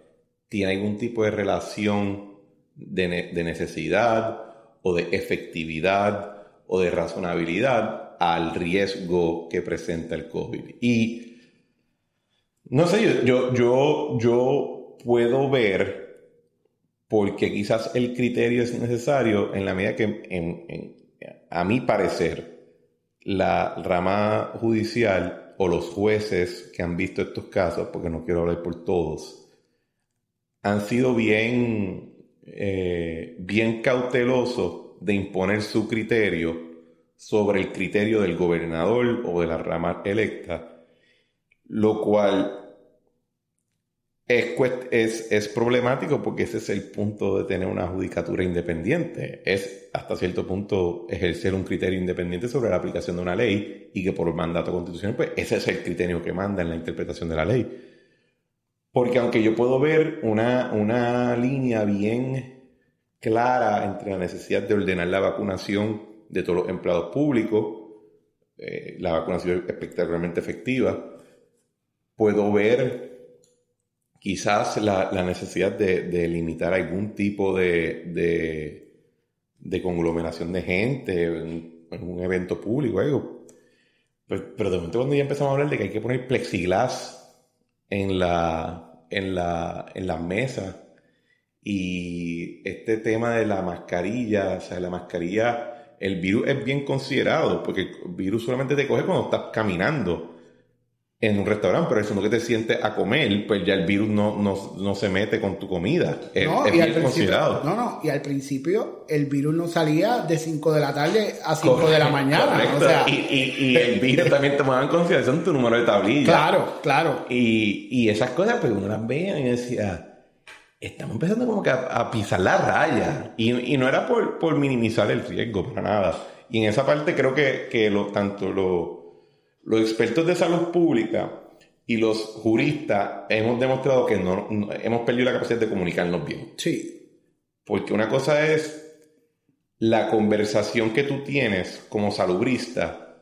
tiene algún tipo de relación de necesidad o de efectividad o de razonabilidad al riesgo que presenta el COVID. Y no sé, yo puedo ver porque quizás el criterio es necesario en la medida que, a mi parecer, la rama judicial o los jueces que han visto estos casos, porque no quiero hablar por todos, han sido bien cautelosos de imponer su criterio sobre el criterio del gobernador o de la rama electa, lo cual es problemático porque ese es el punto de tener una judicatura independiente. Es, hasta cierto punto, ejercer un criterio independiente sobre la aplicación de una ley y que por mandato constitucional, pues ese es el criterio que manda en la interpretación de la ley. Porque aunque yo puedo ver una línea bien clara entre la necesidad de ordenar la vacunación de todos los empleados públicos, la vacunación espectacularmente efectiva, puedo ver quizás la necesidad de limitar algún tipo de conglomeración de gente en un evento público, algo. Pero de momento cuando ya empezamos a hablar de que hay que poner plexiglas en las mesas y este tema de la mascarilla, o sea, la mascarilla, el virus es bien considerado, porque el virus solamente te coge cuando estás caminando en un restaurante, pero eso no que te sientes a comer, pues ya el virus no se mete con tu comida. Es bien considerado. Y al principio el virus no salía de 5 de la tarde a 5 de la mañana. Correcto. O sea, y el virus también tomaba en consideración tu número de tablilla. Claro. Y esas cosas, pues uno las veía y decía, estamos empezando como que a pisar la raya. Y no era por minimizar el riesgo, para nada. Y en esa parte creo que tanto los expertos de salud pública y los juristas hemos demostrado que no hemos perdido la capacidad de comunicarnos bien. Sí. Porque una cosa es la conversación que tú tienes como salubrista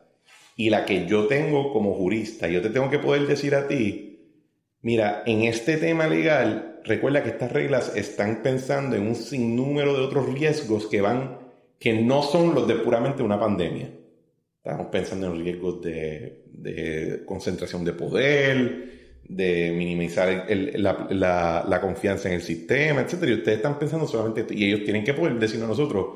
y la que yo tengo como jurista. Yo te tengo que poder decir a ti, mira, en este tema legal, recuerda que estas reglas están pensando en un sinnúmero de otros riesgos que no son los de puramente una pandemia. Estamos pensando en riesgos de concentración de poder, de minimizar la confianza en el sistema, etc. Y ustedes están pensando solamente esto. Y ellos tienen que poder decirnos a nosotros,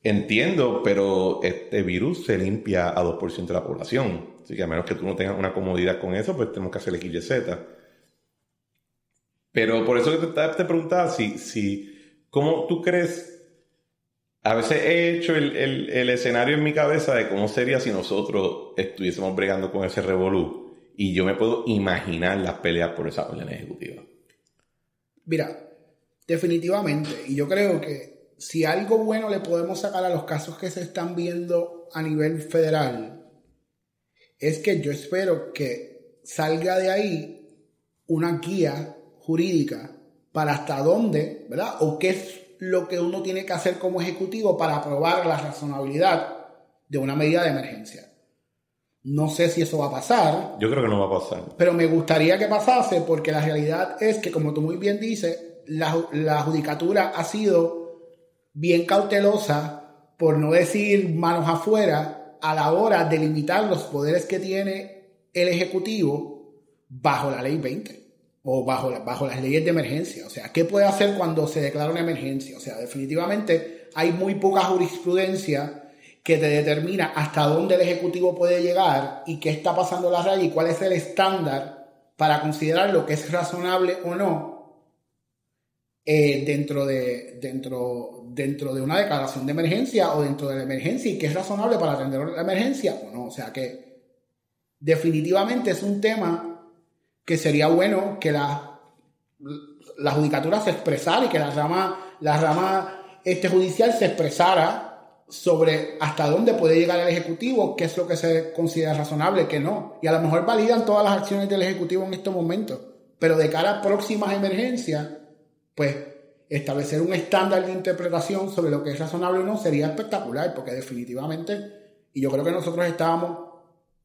entiendo, pero este virus se limpia a 2% de la población. Así que a menos que tú no tengas una comodidad con eso, pues tenemos que hacer X, Y, Z. Pero por eso que te preguntaba ¿cómo tú crees? A veces he hecho el escenario en mi cabeza de cómo sería si nosotros estuviésemos bregando con ese revolú. Y yo me puedo imaginar las peleas por esa orden ejecutiva. Mira, definitivamente. Y yo creo que si algo bueno le podemos sacar a los casos que se están viendo a nivel federal, es que yo espero que salga de ahí una guía jurídica para hasta dónde, ¿verdad? O qué es lo que uno tiene que hacer como ejecutivo para aprobar la razonabilidad de una medida de emergencia. No sé si eso va a pasar. Yo creo que no va a pasar. Pero me gustaría que pasase porque la realidad es que, como tú muy bien dices, la judicatura ha sido bien cautelosa, por no decir manos afuera, a la hora de limitar los poderes que tiene el ejecutivo bajo la ley 20. O bajo las leyes de emergencia. O sea, ¿qué puede hacer cuando se declara una emergencia? O sea, definitivamente hay muy poca jurisprudencia que te determina hasta dónde el Ejecutivo puede llegar y qué está pasando la raya y cuál es el estándar para considerar lo que es razonable o no dentro de una declaración de emergencia o dentro de la emergencia y qué es razonable para atender la emergencia o no. O sea que definitivamente es un tema que sería bueno que la judicatura se expresara y que la rama judicial se expresara sobre hasta dónde puede llegar el Ejecutivo, qué es lo que se considera razonable, qué no. Y a lo mejor validan todas las acciones del Ejecutivo en estos momentos. Pero de cara a próximas emergencias, pues establecer un estándar de interpretación sobre lo que es razonable o no sería espectacular, porque definitivamente, y yo creo que nosotros estábamos,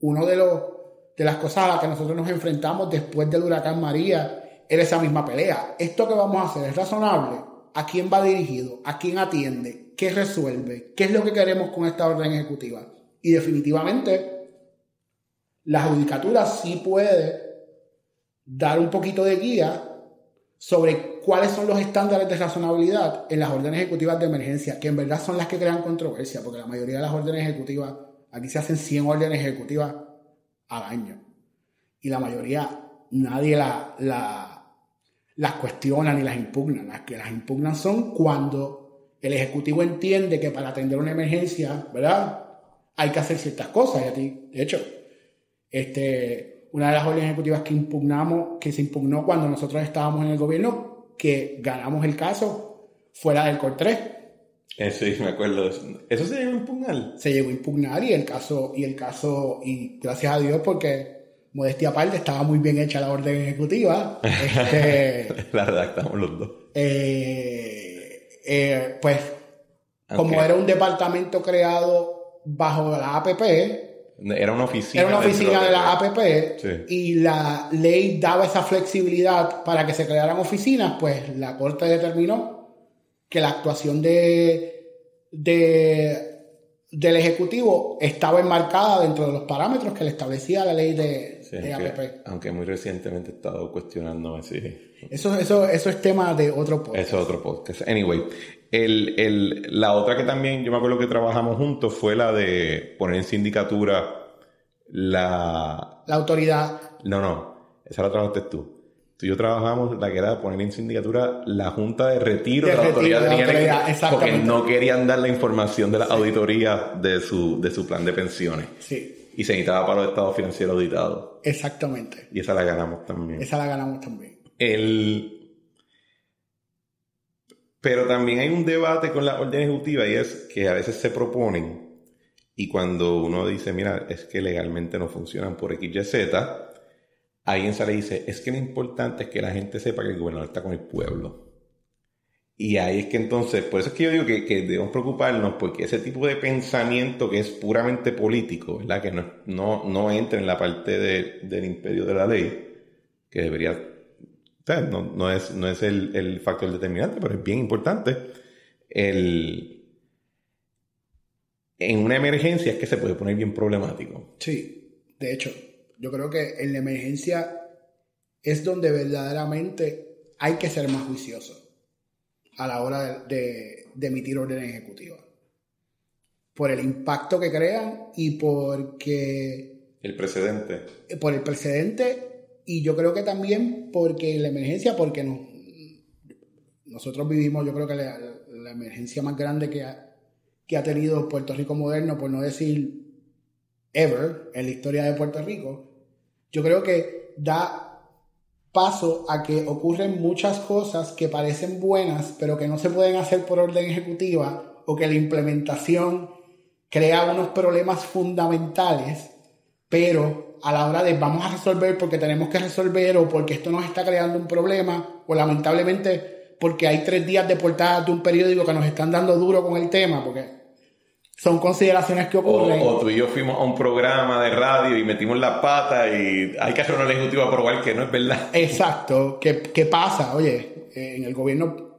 de las cosas a las que nosotros nos enfrentamos después del huracán María, era esa misma pelea. ¿Esto que vamos a hacer es razonable? ¿A quién va dirigido? ¿A quién atiende? ¿Qué resuelve? ¿Qué es lo que queremos con esta orden ejecutiva? Y definitivamente la judicatura sí puede dar un poquito de guía sobre cuáles son los estándares de razonabilidad en las órdenes ejecutivas de emergencia, que en verdad son las que crean controversia, porque la mayoría de las órdenes ejecutivas, aquí se hacen 100 órdenes ejecutivas al año. Y la mayoría, nadie las cuestiona ni las impugna. Las que las impugnan son cuando el Ejecutivo entiende que para atender una emergencia, ¿verdad?, hay que hacer ciertas cosas. Y a ti, de hecho, una de las órdenes ejecutivas que se impugnó cuando nosotros estábamos en el gobierno, que ganamos el caso, fue la del COR3. Sí, me acuerdo de eso. ¿Eso se llegó a impugnar? Se llegó a impugnar y gracias a Dios, porque modestia aparte, estaba muy bien hecha la orden ejecutiva. La redactamos los dos. Pues, como era un departamento creado bajo la APP, era una oficina de la APP, sí. Y la ley daba esa flexibilidad para que se crearan oficinas, pues la Corte determinó que la actuación del Ejecutivo estaba enmarcada dentro de los parámetros que le establecía la ley de APP. Aunque muy recientemente he estado cuestionándome si... Eso es tema de otro podcast. Eso es otro podcast. Anyway, la otra que también yo me acuerdo que trabajamos juntos fue la de poner en sindicatura la autoridad. No, esa la trabajaste tú. Tú y yo trabajamos la que era poner en sindicatura la junta de retiro de la autoridad, porque no querían dar la información de la auditoría de su plan de pensiones. Sí. Y se necesitaba para los estados financieros auditados. Exactamente. Y esa la ganamos también. Pero también hay un debate con la orden ejecutiva, y es que a veces se proponen, y cuando uno dice, mira, es que legalmente no funcionan por X, Y, Z, alguien sale y dice, es que lo importante es que la gente sepa que el gobernador está con el pueblo. Y ahí es que entonces, por eso es que yo digo que debemos preocuparnos, porque ese tipo de pensamiento que es puramente político, ¿verdad?, que no entra en la parte del imperio de la ley, que debería, o sea, no es el factor determinante, pero es bien importante. En una emergencia es que se puede poner bien problemático. Sí, de hecho, yo creo que en la emergencia es donde verdaderamente hay que ser más juicioso a la hora de emitir órdenes ejecutivas. Por el impacto que crean y porque... Por el precedente, y yo creo que también porque la emergencia, porque nosotros vivimos, yo creo que la emergencia más grande que ha tenido Puerto Rico moderno, por no decir ever, en la historia de Puerto Rico, yo creo que da paso a que ocurren muchas cosas que parecen buenas, pero que no se pueden hacer por orden ejecutiva, o que la implementación crea unos problemas fundamentales, pero a la hora de vamos a resolver porque tenemos que resolver, o porque esto nos está creando un problema, o lamentablemente porque hay 3 días de portada de un periódico que nos están dando duro con el tema, porque son consideraciones que ocurren. O tú y yo fuimos a un programa de radio y metimos la pata y hay que hacer una ejecutiva a probar que no es verdad. Exacto. ¿Qué pasa? Oye, en el gobierno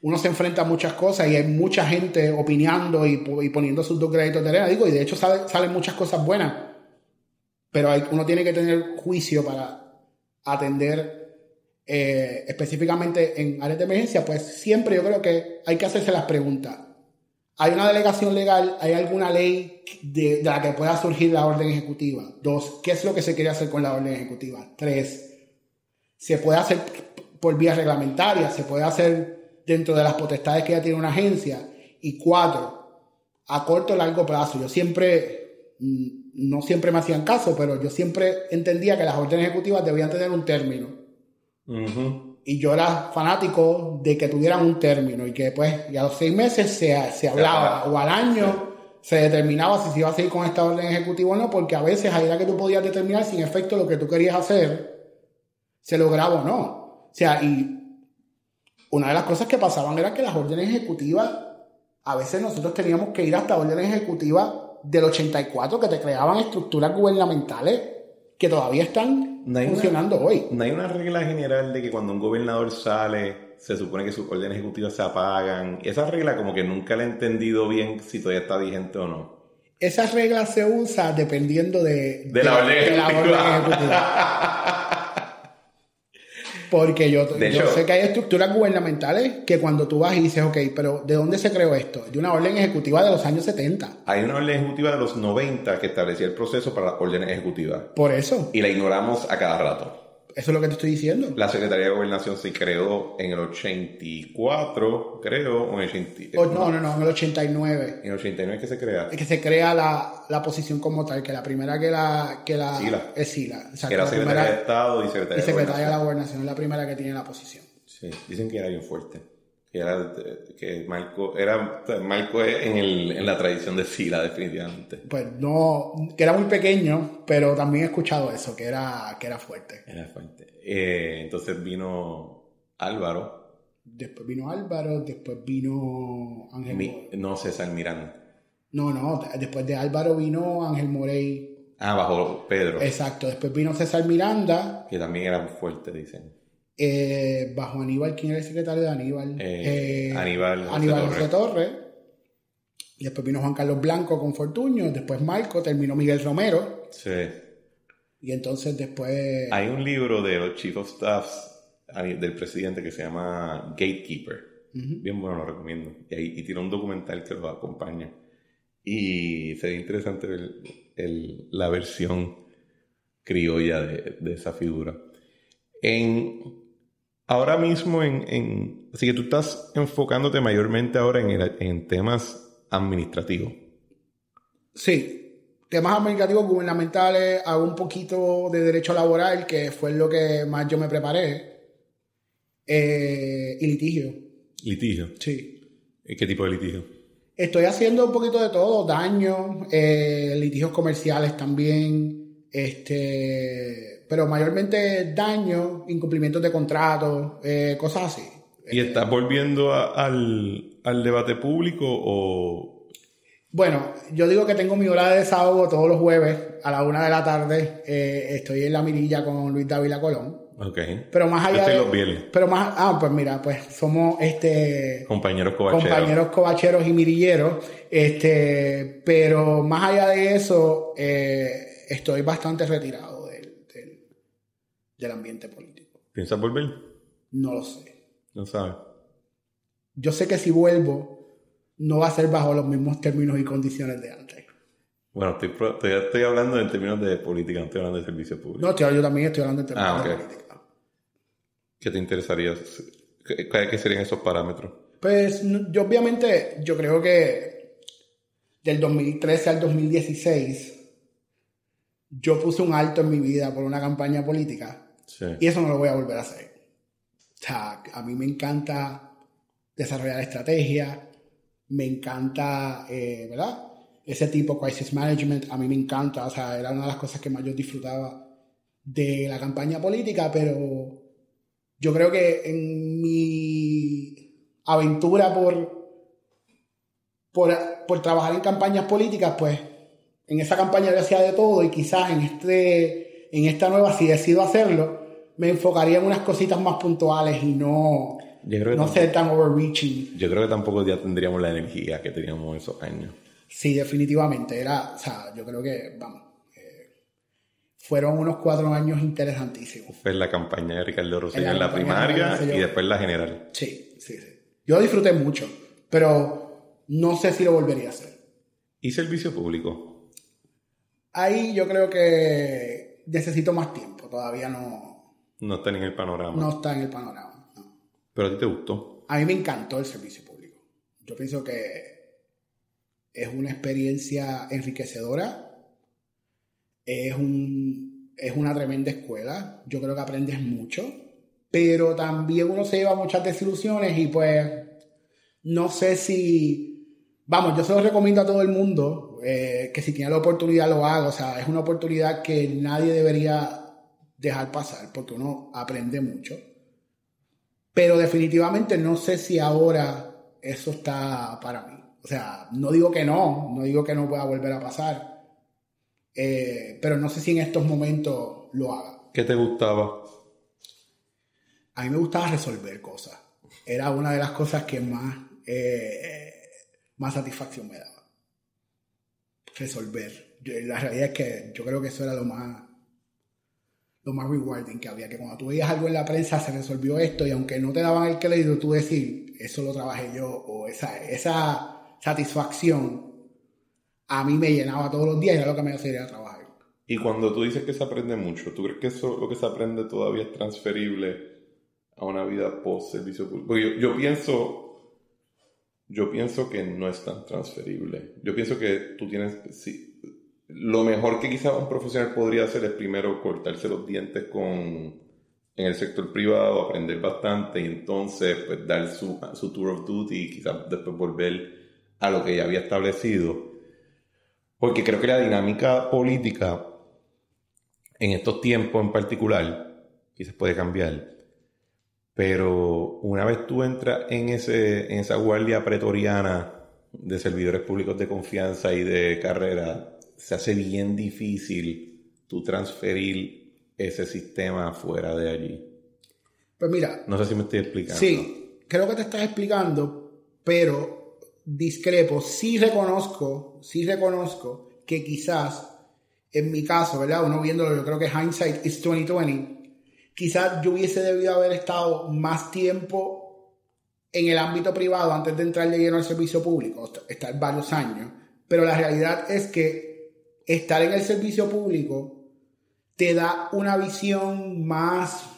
uno se enfrenta a muchas cosas y hay mucha gente opinando y poniendo sus 2 granitos de arena. Digo, y de hecho salen muchas cosas buenas. Pero uno tiene que tener juicio para atender específicamente en áreas de emergencia. Pues siempre yo creo que hay que hacerse las preguntas. ¿Hay una delegación legal? ¿Hay alguna ley de la que pueda surgir la orden ejecutiva? 2, ¿qué es lo que se quiere hacer con la orden ejecutiva? 3, ¿se puede hacer por vía reglamentaria? ¿Se puede hacer dentro de las potestades que ya tiene una agencia? Y 4, a corto o largo plazo. Yo siempre, no siempre me hacían caso, pero yo siempre entendía que las órdenes ejecutivas debían tener un término. Uh-huh. Y yo era fanático de que tuvieran un término y que después, y a los 6 meses se hablaba, o al año se determinaba si se iba a seguir con esta orden ejecutiva o no, porque a veces ahí era que tú podías determinar si en efecto lo que tú querías hacer se lograba o no. O sea, y una de las cosas que pasaban era que las órdenes ejecutivas, a veces nosotros teníamos que ir hasta órdenes ejecutivas del 84 que te creaban estructuras gubernamentales que todavía están funcionando hoy. No hay una regla general de que cuando un gobernador sale, se supone que sus órdenes ejecutivas se apagan. Esa regla como que nunca la he entendido bien si todavía está vigente o no. Esa regla se usa dependiendo de la orden ejecutiva. Porque yo sé que hay estructuras gubernamentales que cuando tú vas y dices, ok, pero ¿de dónde se creó esto? De una orden ejecutiva de los años 70. Hay una orden ejecutiva de los 90 que establecía el proceso para las órdenes ejecutivas. Por eso. Y la ignoramos a cada rato. Eso es lo que te estoy diciendo. La Secretaría de Gobernación se creó en el 84, creo, o en el 80... No, en el 89. En el 89 que se crea. Es que se crea la posición como tal, que la primera que la Sila. es Sila. Exacto, que era Secretaria de Estado y Secretaria de la Gobernación es la primera que tiene la posición. Sí, dicen que era bien fuerte. Que Marco era en la tradición de Sila, definitivamente. Pues no, que era muy pequeño, pero también he escuchado eso, que era fuerte. Era fuerte. Entonces vino Álvaro. Después vino Álvaro, después vino Ángel No, César Miranda. No, después de Álvaro vino Ángel Morey. Bajo Pedro. Exacto, después vino César Miranda. Que también era fuerte, dicen. Bajo Aníbal, ¿quién era el secretario de Aníbal? Aníbal José Torres. Después vino Juan Carlos Blanco con Fortuño. Después Marco, terminó Miguel Romero. Sí. Y entonces después... Hay un libro de los Chief of Staffs del presidente que se llama Gatekeeper. Uh-huh. Bien bueno, lo recomiendo. Y tiene un documental que lo acompaña. Y sería interesante ver la versión criolla de esa figura. Ahora mismo así que tú estás enfocándote mayormente ahora en temas administrativos. Sí, temas administrativos gubernamentales, hago un poquito de derecho laboral, que fue lo que más yo me preparé, y litigio. ¿Litigio? Sí. ¿Qué tipo de litigio? Estoy haciendo un poquito de todo, daños, litigios comerciales también, pero mayormente daños, incumplimientos de contratos, cosas así. ¿Y estás volviendo al debate público o...? Bueno, yo digo que tengo mi hora de desahogo todos los jueves a la 1 de la tarde. Estoy en la mirilla con Luis Dávila Colón. Okay. Pero más allá los viernes. Pero más... pues mira, pues somos compañeros covacheros y mirilleros. Pero más allá de eso, estoy bastante retirado del ambiente político. ¿Piensas volver? No lo sé. No sabes. Yo sé que si vuelvo, no va a ser bajo los mismos términos y condiciones de antes. Bueno, estoy hablando en términos de política, no estoy hablando de servicio público. No, yo también estoy hablando en términos de política. ¿Qué te interesaría? ¿Qué serían esos parámetros? Pues yo obviamente, yo creo que del 2013 al 2016 yo puse un alto en mi vida por una campaña política. Sí. Y eso no lo voy a volver a hacer. O sea, a mí me encanta desarrollar estrategias, me encanta, ¿verdad? Ese tipo crisis management, a mí me encanta. O sea, era una de las cosas que más yo disfrutaba de la campaña política, pero yo creo que en mi aventura por trabajar en campañas políticas, pues en esa campaña yo hacía de todo, y quizás en esta nueva, si decido hacerlo, me enfocaría en unas cositas más puntuales y no ser tan overreaching. Yo creo que tampoco ya tendríamos la energía que teníamos en esos años. Sí, definitivamente. O sea, yo creo que, fueron unos 4 años interesantísimos. Fue la campaña de Ricardo Rosselló en la primaria y después la general. Sí. Yo disfruté mucho, pero no sé si lo volvería a hacer. ¿Y servicio público? Ahí yo creo que necesito más tiempo. Todavía No está ni en el panorama. no está en el panorama. No. ¿Pero a ti te gustó? A mí me encantó el servicio público. Yo pienso que es una experiencia enriquecedora. Es una tremenda escuela. Yo creo que aprendes mucho. Pero también uno se lleva muchas desilusiones y pues no sé si... Vamos, yo se lo recomiendo a todo el mundo que si tiene la oportunidad lo haga. O sea, es una oportunidad que nadie debería dejar pasar porque uno aprende mucho. Pero definitivamente no sé si ahora eso está para mí. O sea, no digo que no pueda volver a pasar. Pero no sé si en estos momentos lo haga. ¿Qué te gustaba? A mí me gustaba resolver cosas. Era una de las cosas que más satisfacción me daba. Resolver. La realidad es que yo creo que eso era lo más rewarding que había. Que cuando tú veías algo en la prensa, se resolvió esto, y aunque no te daban el crédito, tú decir, eso lo trabajé yo, o esa satisfacción a mí me llenaba todos los días y era lo que me hacía ir a trabajar. Y cuando tú dices que se aprende mucho, ¿tú crees que eso, lo que se aprende todavía es transferible a una vida post-servicio público? Porque yo pienso que no es tan transferible. Yo pienso que tú tienes... Sí, lo mejor que quizás un profesional podría hacer es primero cortarse los dientes en el sector privado, aprender bastante y entonces pues, dar su tour of duty y quizás después volver a lo que ya había establecido. Porque creo que la dinámica política en estos tiempos en particular quizás puede cambiar. Pero una vez tú entras en esa guardia pretoriana de servidores públicos de confianza y de carrera, se hace bien difícil tú transferir ese sistema fuera de allí. Pues mira... No sé si me estoy explicando. Sí, creo que te estás explicando, pero discrepo. Sí reconozco que quizás, en mi caso, ¿verdad? Uno viéndolo, yo creo que hindsight is 2020. Quizás yo hubiese debido haber estado más tiempo en el ámbito privado antes de entrar de lleno al servicio público, estar varios años. Pero la realidad es que estar en el servicio público te da una visión más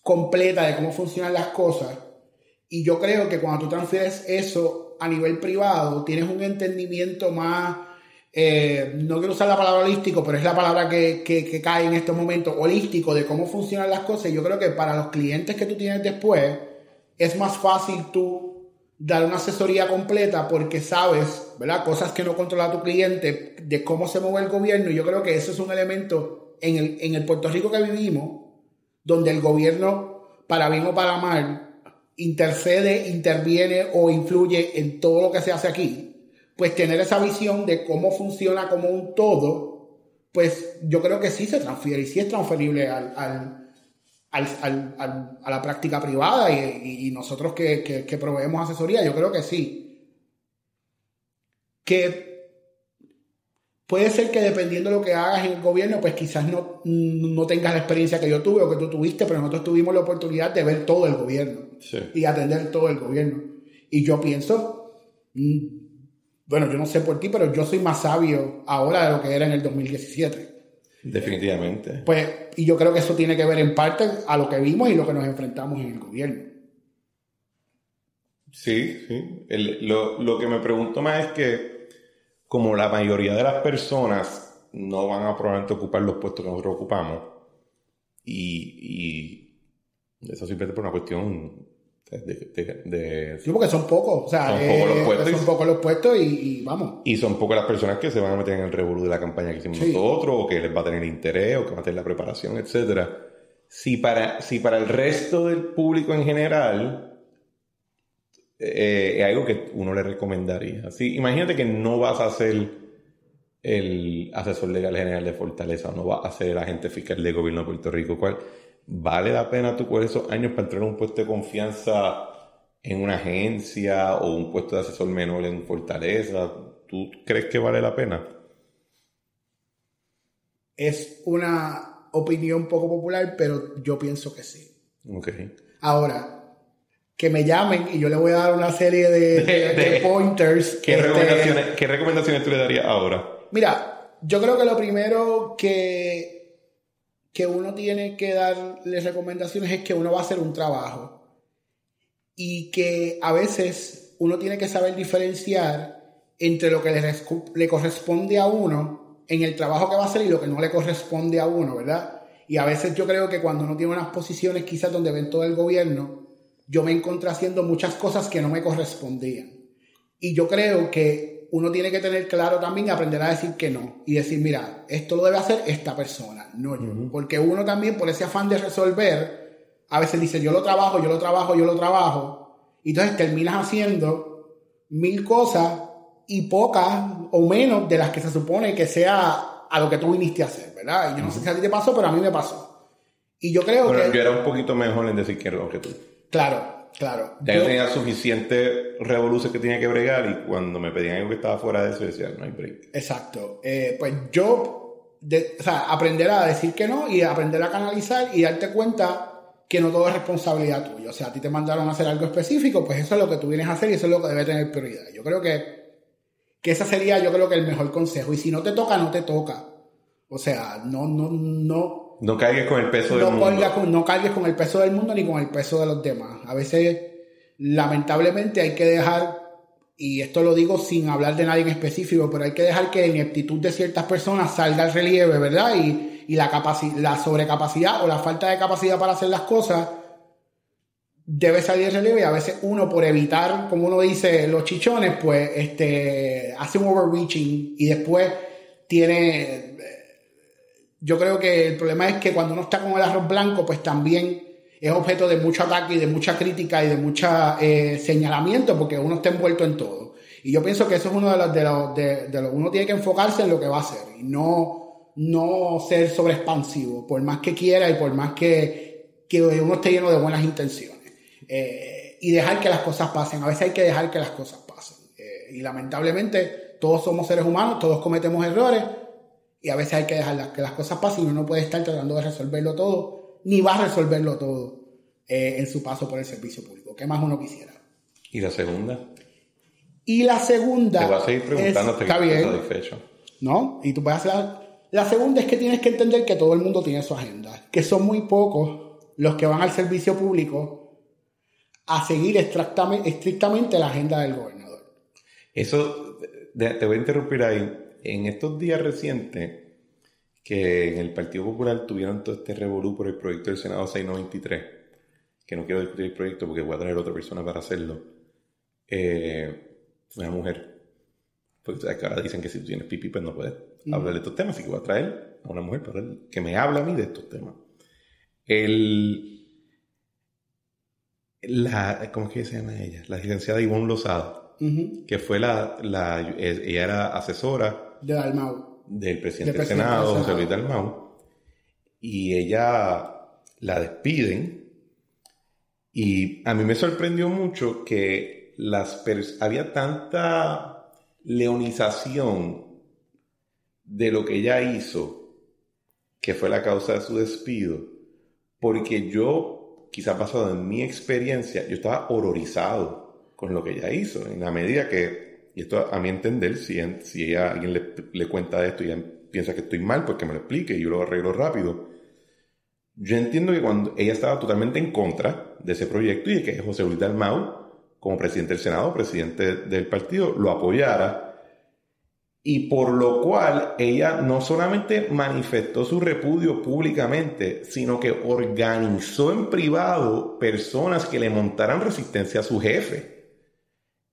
completa de cómo funcionan las cosas. Y yo creo que cuando tú transfieres eso a nivel privado, tienes un entendimiento más... no quiero usar la palabra holístico, pero es la palabra que cae en estos momentos, holístico, de cómo funcionan las cosas. Y yo creo que para los clientes que tú tienes después es más fácil tú dar una asesoría completa porque sabes, ¿verdad? Cosas que no controla tu cliente, de cómo se mueve el gobierno. Y yo creo que eso es un elemento en el Puerto Rico que vivimos, donde el gobierno, para bien o para mal, intercede, interviene o influye en todo lo que se hace aquí. Pues tener esa visión de cómo funciona como un todo, pues yo creo que sí se transfiere y sí es transferible a la práctica privada y nosotros que proveemos asesoría, yo creo que sí. Que puede ser que dependiendo de lo que hagas en el gobierno, pues quizás no tengas la experiencia que yo tuve o que tú tuviste, pero nosotros tuvimos la oportunidad de ver todo el gobierno y atender todo el gobierno. Y yo pienso... Bueno, yo no sé por ti, pero yo soy más sabio ahora de lo que era en el 2017. Definitivamente. Pues, y yo creo que eso tiene que ver en parte a lo que vimos y lo que nos enfrentamos en el gobierno. Sí. Lo que me pregunto más es que, como la mayoría de las personas no van a probablemente ocupar los puestos que nosotros ocupamos, y eso simplemente por una cuestión... Sí, porque son pocos, o sea, son pocos los puestos y vamos. Y son pocas las personas que se van a meter en el revolú de la campaña que hicimos nosotros, o que les va a tener interés, o que va a tener la preparación, etcétera. Si para el resto del público en general es algo que uno le recomendaría. ¿Sí? Imagínate que no vas a ser el asesor legal general de Fortaleza, o no vas a ser el agente fiscal del gobierno de Puerto Rico, ¿cuál? ¿Vale la pena tú con esos años para entrar a un puesto de confianza en una agencia o un puesto de asesor menor en Fortaleza? ¿Tú crees que vale la pena? Es una opinión poco popular, pero yo pienso que sí. Okay. Ahora, que me llamen y yo le voy a dar una serie de pointers. ¿Qué recomendaciones tú le darías ahora? Mira, yo creo que lo primero que uno tiene que darle recomendaciones es que uno va a hacer un trabajo y que a veces uno tiene que saber diferenciar entre lo que le corresponde a uno en el trabajo que va a hacer y lo que no le corresponde a uno, ¿verdad? Y a veces yo creo que cuando uno tiene unas posiciones quizás donde ven todo el gobierno, yo me encontré haciendo muchas cosas que no me correspondían. Y yo creo que uno tiene que tener claro también y aprender a decir que no. Y decir, mira, esto lo debe hacer esta persona, no yo. Uh-huh. Porque uno también, por ese afán de resolver, a veces dice, yo lo trabajo. Y entonces terminas haciendo 1000 cosas y pocas o menos de las que se supone que sea a lo que tú viniste a hacer, ¿verdad? Y yo no sé si a ti te pasó, pero a mí me pasó. Y yo creo que... yo era un poquito mejor en decir que no que tú. Claro. Ya yo tenía suficiente revolución que tenía que bregar y cuando me pedían algo que estaba fuera de eso, decía, no hay break. Exacto. Pues yo, aprender a decir que no y aprender a canalizar y darte cuenta que no todo es responsabilidad tuya. O sea, a ti te mandaron a hacer algo específico, pues eso es lo que tú vienes a hacer y eso es lo que debe tener prioridad. Yo creo que ese sería, el mejor consejo. Y si no te toca, no te toca. O sea, no cargues con el peso del mundo. No cargues con el peso del mundo ni con el peso de los demás. A veces, lamentablemente, hay que dejar, y esto lo digo sin hablar de nadie en específico, pero hay que dejar que la ineptitud de ciertas personas salga al relieve, ¿verdad? Y la sobrecapacidad o la falta de capacidad para hacer las cosas debe salir al relieve. Y a veces uno, por evitar, como uno dice, los chichones, pues hace un overreaching y después tiene... Yo creo que el problema es que cuando uno está con el arroz blanco, pues también es objeto de mucho ataque y de mucha crítica y de mucho señalamiento porque uno está envuelto en todo. Y yo pienso que eso es uno de los uno tiene que enfocarse en lo que va a hacer y no ser sobreexpansivo, por más que quiera y por más que uno esté lleno de buenas intenciones. Y dejar que las cosas pasen. A veces hay que dejar que las cosas pasen. Y lamentablemente todos somos seres humanos, todos cometemos errores. Y a veces hay que dejar que las cosas pasen y uno no puede estar tratando de resolverlo todo, ni va a resolverlo todo en su paso por el servicio público. ¿Qué más uno quisiera? ¿Y la segunda? Y la segunda... Te voy a seguir preguntando hasta que estés satisfecho. ¿No? Y tú puedes hacer... La segunda es que tienes que entender que todo el mundo tiene su agenda. Que son muy pocos los que van al servicio público a seguir estrictamente la agenda del gobernador. Eso... Te voy a interrumpir ahí. En estos días recientes, que en el Partido Popular tuvieron todo este revolú por el proyecto del Senado 693, que no quiero discutir el proyecto porque voy a traer a otra persona para hacerlo, una mujer, porque ahora dicen que si tú tienes pipí pues no puedes hablar de estos temas, así que voy a traer a una mujer para que me hable a mí de estos temas. ¿Cómo es que se llama ella? La licenciada Ivonne Lozada, que fue ella era asesora de Dalmau, del presidente del Senado, José Luis Dalmau, y ella la despiden y a mí me sorprendió mucho que había tanta leonización de lo que ella hizo que fue la causa de su despido, porque yo, quizás basado en mi experiencia, yo estaba horrorizado con lo que ella hizo, en la medida que, y esto a mi entender, si alguien le cuenta esto y ella piensa que estoy mal, pues que me lo explique y yo lo arreglo rápido. Yo entiendo que cuando ella estaba totalmente en contra de ese proyecto y de que José Luis Dalmau, como presidente del Senado, presidente del partido, lo apoyara, y por lo cual ella no solamente manifestó su repudio públicamente, sino que organizó en privado personas que le montaran resistencia a su jefe.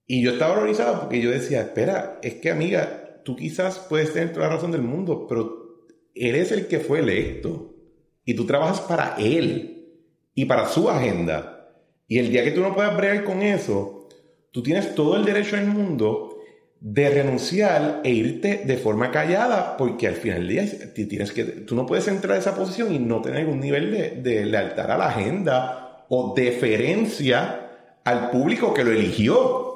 Y yo estaba horrorizado porque yo decía, espera, es que amiga, tú quizás puedes tener toda la razón del mundo, pero él es el que fue electo y tú trabajas para él y para su agenda. Y el día que tú no puedas bregar con eso, tú tienes todo el derecho del mundo de renunciar e irte de forma callada, porque al final del día tú no puedes entrar a esa posición y no tener un nivel de lealtad a la agenda o deferencia al público que lo eligió.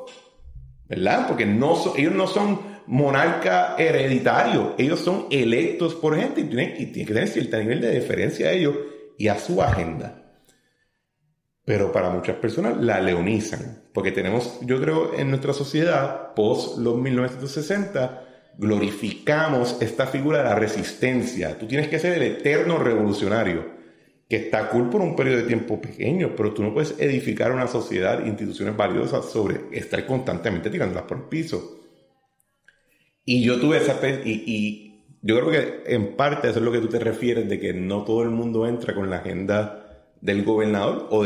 ¿Verdad? Porque ellos no son monarca hereditario, ellos son electos por gente y tienen que tener cierto nivel de deferencia a ellos y a su agenda. pero para muchas personas la leonizan. Porque tenemos, yo creo, en nuestra sociedad, post los 1960, glorificamos esta figura de la resistencia. Tú tienes que ser el eterno revolucionario, que está cool por un periodo de tiempo pequeño, pero tú no puedes edificar una sociedad, instituciones valiosas sobre estar constantemente tirándolas por el piso. Y yo tuve esa... Y yo creo que en parte eso es lo que tú te refieres, de que no todo el mundo entra con la agenda del gobernador o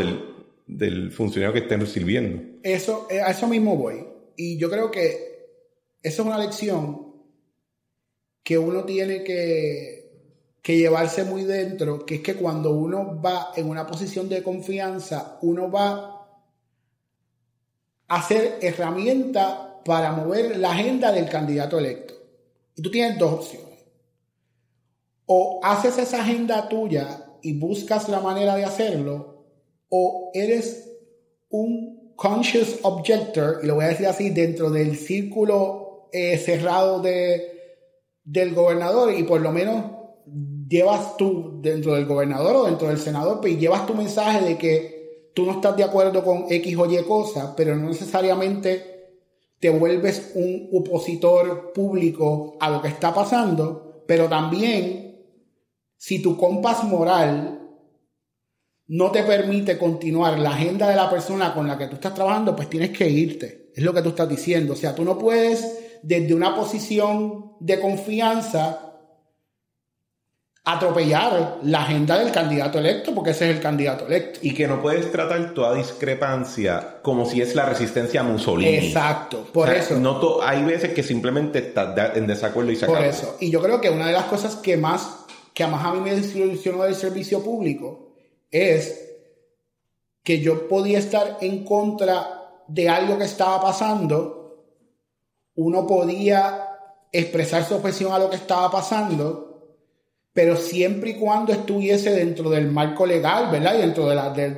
del funcionario que estén sirviendo. A eso mismo voy. Y yo creo que eso es una lección que uno tiene que llevarse muy dentro, que es que cuando uno va en una posición de confianza, uno va a hacer herramienta para mover la agenda del candidato electo. Y tú tienes dos opciones. O haces esa agenda tuya y buscas la manera de hacerlo, o eres un conscious objector, y lo voy a decir así, dentro del círculo cerrado del gobernador, y por lo menos llevas tú dentro del gobernador o dentro del senador, pues llevas tu mensaje de que tú no estás de acuerdo con X o Y cosa, pero no necesariamente te vuelves un opositor público a lo que está pasando, pero también si tu compás moral no te permite continuar la agenda de la persona con la que tú estás trabajando, pues tienes que irte. Es lo que tú estás diciendo. O sea, tú no puedes, desde una posición de confianza, atropellar la agenda del candidato electo, porque ese es el candidato electo. Y que no puedes tratar toda discrepancia como si es la resistencia a Mussolini. Exacto, por eso. Hay veces que simplemente estás en desacuerdo y se acabó. Por eso. Y yo creo que una de las cosas que más a mí me desilusionó del servicio público es que yo podía estar en contra de algo que estaba pasando, uno podía expresar su objeción a lo que estaba pasando, pero siempre y cuando estuviese dentro del marco legal, ¿verdad? Y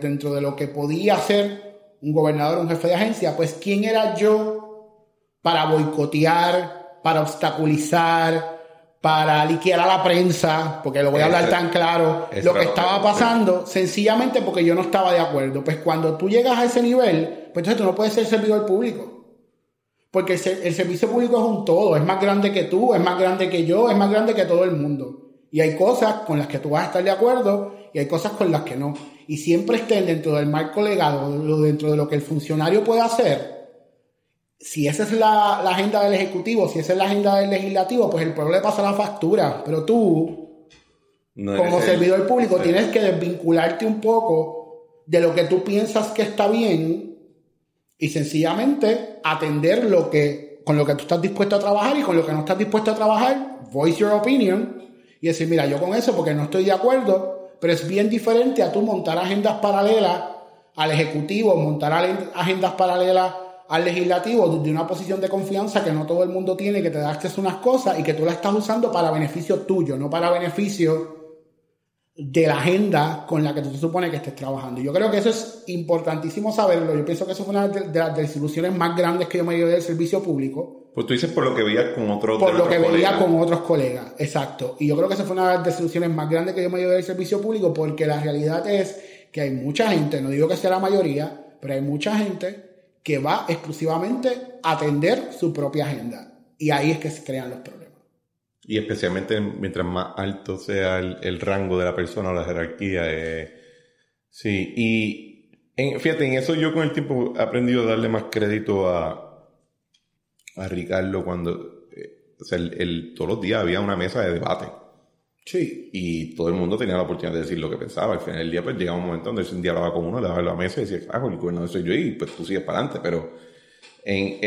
dentro de lo que podía hacer un gobernador, un jefe de agencia, pues ¿quién era yo para boicotear, para obstaculizar, para liquear a la prensa, porque lo voy a hablar tan claro, lo que estaba pasando, sencillamente porque yo no estaba de acuerdo? Pues cuando tú llegas a ese nivel, pues entonces tú no puedes ser servidor público. Porque el servicio público es un todo, es más grande que tú, es más grande que yo, es más grande que todo el mundo. Y hay cosas con las que tú vas a estar de acuerdo y hay cosas con las que no. Y siempre estén dentro del marco legal o dentro de lo que el funcionario puede hacer. Si esa es la agenda del Ejecutivo, si esa es la agenda del Legislativo, pues el pueblo le pasa la factura. Pero tú, como servidor público, tienes que desvincularte un poco de lo que tú piensas que está bien y sencillamente atender con lo que tú estás dispuesto a trabajar, y con lo que no estás dispuesto a trabajar, voice your opinion y decir, mira, yo con eso porque no estoy de acuerdo, pero es bien diferente a tú montar agendas paralelas al Ejecutivo, montar agendas paralelas al Legislativo desde una posición de confianza que no todo el mundo tiene, que te da acceso a unas cosas y que tú la estás usando para beneficio tuyo, no para beneficio de la agenda con la que tú te supone que estés trabajando. Yo creo que eso es importantísimo saberlo. Yo pienso que eso fue una de las desilusiones más grandes que yo me llevé del servicio público. Pues tú dices por lo que veías con otros colegas. Por lo que veía con otros colegas, exacto. Y yo creo que esa fue una de las desilusiones más grandes que yo me llevé del servicio público, porque la realidad es que hay mucha gente, no digo que sea la mayoría, pero hay mucha gente que va exclusivamente a atender su propia agenda. Y ahí es que se crean los problemas. Y especialmente mientras más alto sea el rango de la persona o la jerarquía. Sí, y fíjate, en eso yo con el tiempo he aprendido a darle más crédito a Ricardo cuando todos los días había una mesa de debate. Sí. Y todo el mundo tenía la oportunidad de decir lo que pensaba. Al final del día, pues llegaba un momento donde él un día hablaba con uno, le daba la mesa y decía, el gobernador soy yo, y pues tú sigues para adelante. Pero en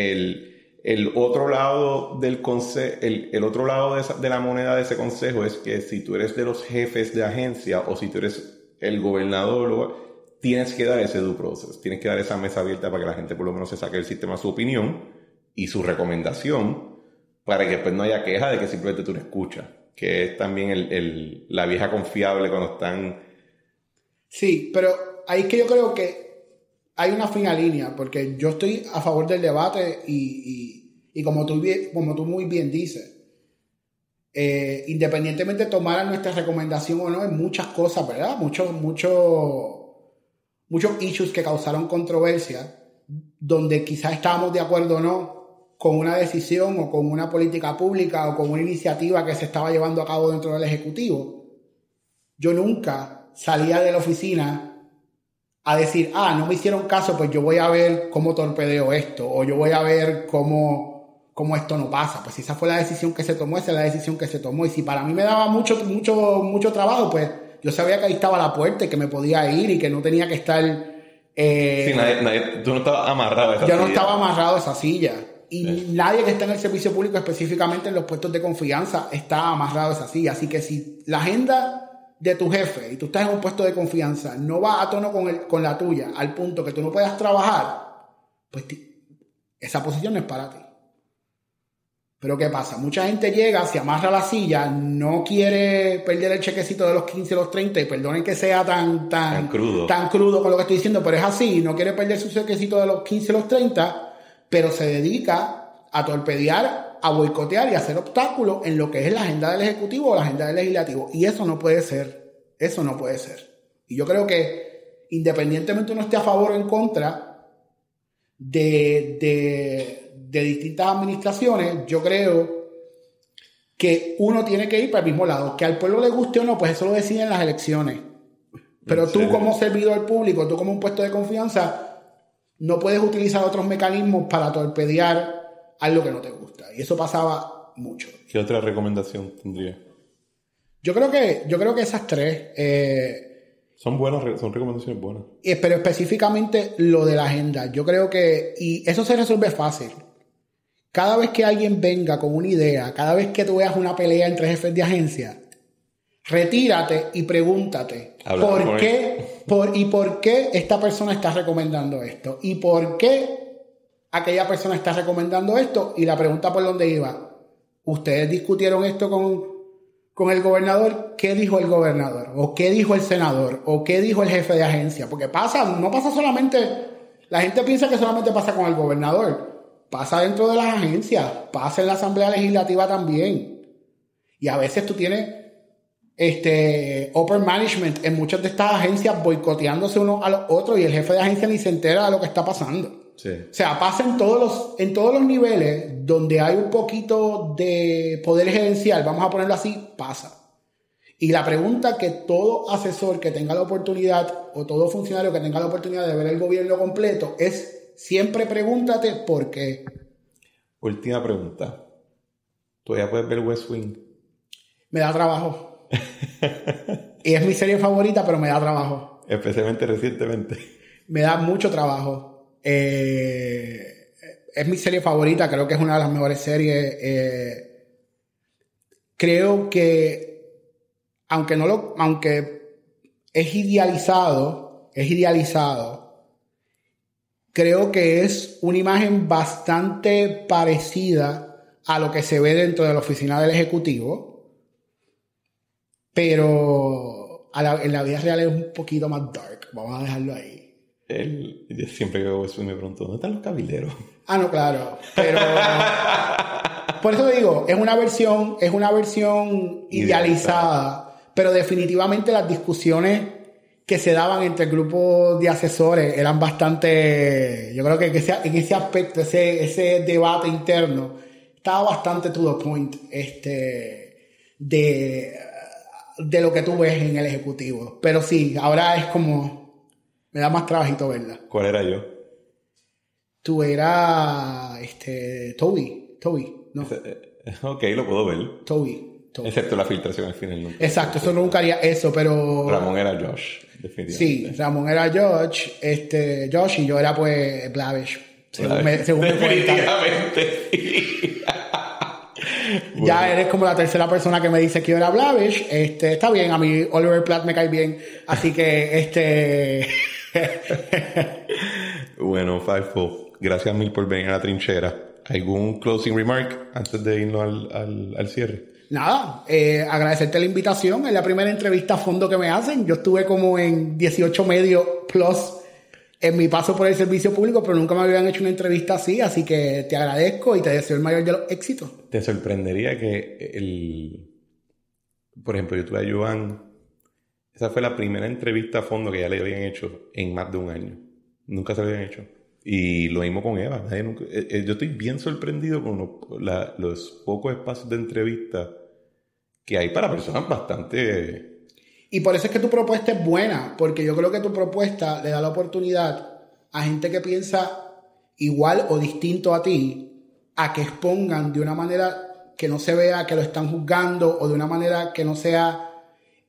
el otro lado del consejo, el otro lado de la moneda de ese consejo es que si tú eres de los jefes de agencia o si tú eres el gobernador, tienes que dar ese due process, tienes que dar esa mesa abierta para que la gente por lo menos se saque del sistema su opinión y su recomendación, para que después no haya queja de que simplemente tú no escuchas, que es también la vieja confiable cuando están... Sí, pero ahí es que yo creo que hay una fina línea, porque yo estoy a favor del debate y como tú muy bien dices, independientemente de tomar nuestra recomendación o no, en muchas cosas, ¿verdad? muchos issues que causaron controversia, donde quizás estábamos de acuerdo o no con una decisión o con una política pública o con una iniciativa que se estaba llevando a cabo dentro del Ejecutivo. Yo nunca salía de la oficina a decir, no me hicieron caso, pues yo voy a ver cómo torpedeo esto, o yo voy a ver cómo esto no pasa. Pues si esa fue la decisión que se tomó, esa es la decisión que se tomó. Y si para mí me daba mucho trabajo, pues yo sabía que ahí estaba la puerta y que me podía ir y que no tenía que estar... sí, tú no estabas amarrado a esa silla. Yo no estaba amarrado a esa silla. Y nadie que está en el servicio público, específicamente en los puestos de confianza, está amarrado a esa silla. Así que si la agenda de tu jefe y tú estás en un puesto de confianza no va a tono con la tuya, al punto que tú no puedas trabajar, pues esa posición no es para ti. Pero ¿qué pasa? Mucha gente llega, se amarra a la silla, no quiere perder el chequecito de los 15 o los 30, y perdonen que sea tan crudo con lo que estoy diciendo, pero es así, no quiere perder su chequecito de los 15 o los 30, pero se dedica a torpedear, a boicotear y a hacer obstáculos en lo que es la agenda del Ejecutivo o la agenda del Legislativo. Y eso no puede ser. Eso no puede ser. Y yo creo que independientemente uno esté a favor o en contra de distintas administraciones, yo creo que uno tiene que ir para el mismo lado. Que al pueblo le guste o no, pues eso lo deciden las elecciones. Pero tú como servidor público, tú como un puesto de confianza, no puedes utilizar otros mecanismos para torpedear algo que no te gusta. Y eso pasaba mucho. ¿Qué otra recomendación tendría? Yo creo que esas tres son buenas, son recomendaciones buenas. Pero específicamente lo de la agenda. Yo creo que, y eso se resuelve fácil. Cada vez que alguien venga con una idea, cada vez que tú veas una pelea entre jefes de agencia, retírate y pregúntate ¿por qué esta persona está recomendando esto? ¿Y por qué aquella persona está recomendando esto? Y la pregunta por dónde iba. ¿Ustedes discutieron esto con el gobernador? ¿Qué dijo el gobernador? ¿O qué dijo el senador? ¿O qué dijo el jefe de agencia? Porque no pasa solamente... La gente piensa que solamente pasa con el gobernador. Pasa dentro de las agencias. Pasa en la Asamblea Legislativa también. Y a veces tú tienes upper management en muchas de estas agencias boicoteándose unos a los otros y el jefe de agencia ni se entera de lo que está pasando. Sí. O sea, pasa en todos los niveles donde hay un poquito de poder gerencial, vamos a ponerlo así, pasa. Y la pregunta que todo asesor que tenga la oportunidad o todo funcionario que tenga la oportunidad de ver el gobierno completo es siempre pregúntate por qué. Última pregunta. ¿Todavía puedes ver West Wing? Me da trabajo. Y es mi serie favorita, pero me da trabajo. Especialmente recientemente. Me da mucho trabajo. Es mi serie favorita, creo que es una de las mejores series. Creo que aunque es idealizado, creo que es una imagen bastante parecida a lo que se ve dentro de la oficina del Ejecutivo, pero en la vida real es un poquito más dark. Vamos a dejarlo ahí. Siempre que veo eso me pregunto, ¿dónde están los cabilderos? No, claro. Pero por eso te digo, es una versión idealizada, pero definitivamente las discusiones que se daban entre el grupo de asesores eran bastante, yo creo que en ese aspecto, ese debate interno estaba bastante to the point, de lo que tú ves en el Ejecutivo. Pero sí, ahora es como... Me da más trabajito verla. ¿Cuál era yo? Tú eras... Toby, ¿no? Ok, lo puedo ver. Toby. Excepto la filtración al final. ¿No? Exacto, eso nunca haría eso, pero... Ramón era Josh, definitivamente. Sí, Ramón era Josh, Josh, y yo era pues Blavish. Según me definitivamente. Bueno. Ya eres como la tercera persona que me dice que yo era Blavish. Está bien, a mí Oliver Platt me cae bien. Así que Bueno, Fifo, gracias mil por venir a la trinchera. ¿Algún closing remark antes de irnos al cierre? Nada, agradecerte la invitación. Es la primera entrevista a fondo que me hacen. Yo estuve como en 18 medios plus en mi paso por el servicio público, pero nunca me habían hecho una entrevista así que te agradezco y te deseo el mayor de los éxitos. ¿Te sorprendería que por ejemplo, yo tuve a Joan Esa fue la primera entrevista a fondo que ya le habían hecho en más de un año. Nunca se habían hecho. Y lo mismo con Eva. Yo estoy bien sorprendido con los pocos espacios de entrevista que hay para personas bastante... Y por eso es que tu propuesta es buena, porque yo creo que tu propuesta le da la oportunidad a gente que piensa igual o distinto a ti, a que expongan de una manera que no se vea que lo están juzgando o de una manera que no sea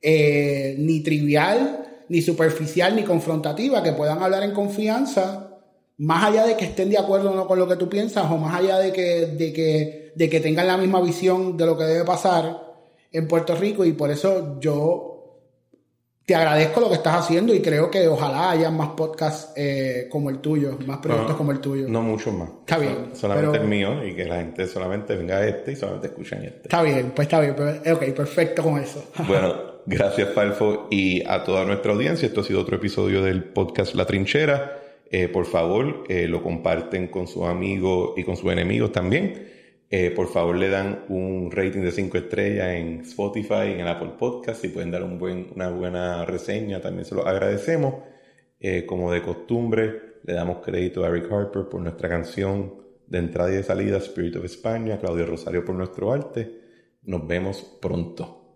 ni trivial, ni superficial, ni confrontativa, que puedan hablar en confianza, más allá de que estén de acuerdo o no con lo que tú piensas, o más allá de que tengan la misma visión de lo que debe pasar en Puerto Rico. Y por eso yo te agradezco lo que estás haciendo y creo que ojalá haya más podcasts como el tuyo, más proyectos como el tuyo. No muchos más. Está bien. Solamente el mío, y que la gente solamente venga a este y solamente escuchen este. Está bien, pues está bien. Ok, perfecto con eso. Bueno, gracias Falfo y a toda nuestra audiencia. Esto ha sido otro episodio del podcast La Trinchera. Por favor, lo comparten con sus amigos y con sus enemigos también. Por favor, le dan un rating de 5 estrellas en Spotify, en Apple Podcast. Si pueden dar una buena reseña, también se lo agradecemos. Como de costumbre, le damos crédito a Eric Harper por nuestra canción de entrada y de salida, Spirit of España, Claudio Rosario por nuestro arte. Nos vemos pronto.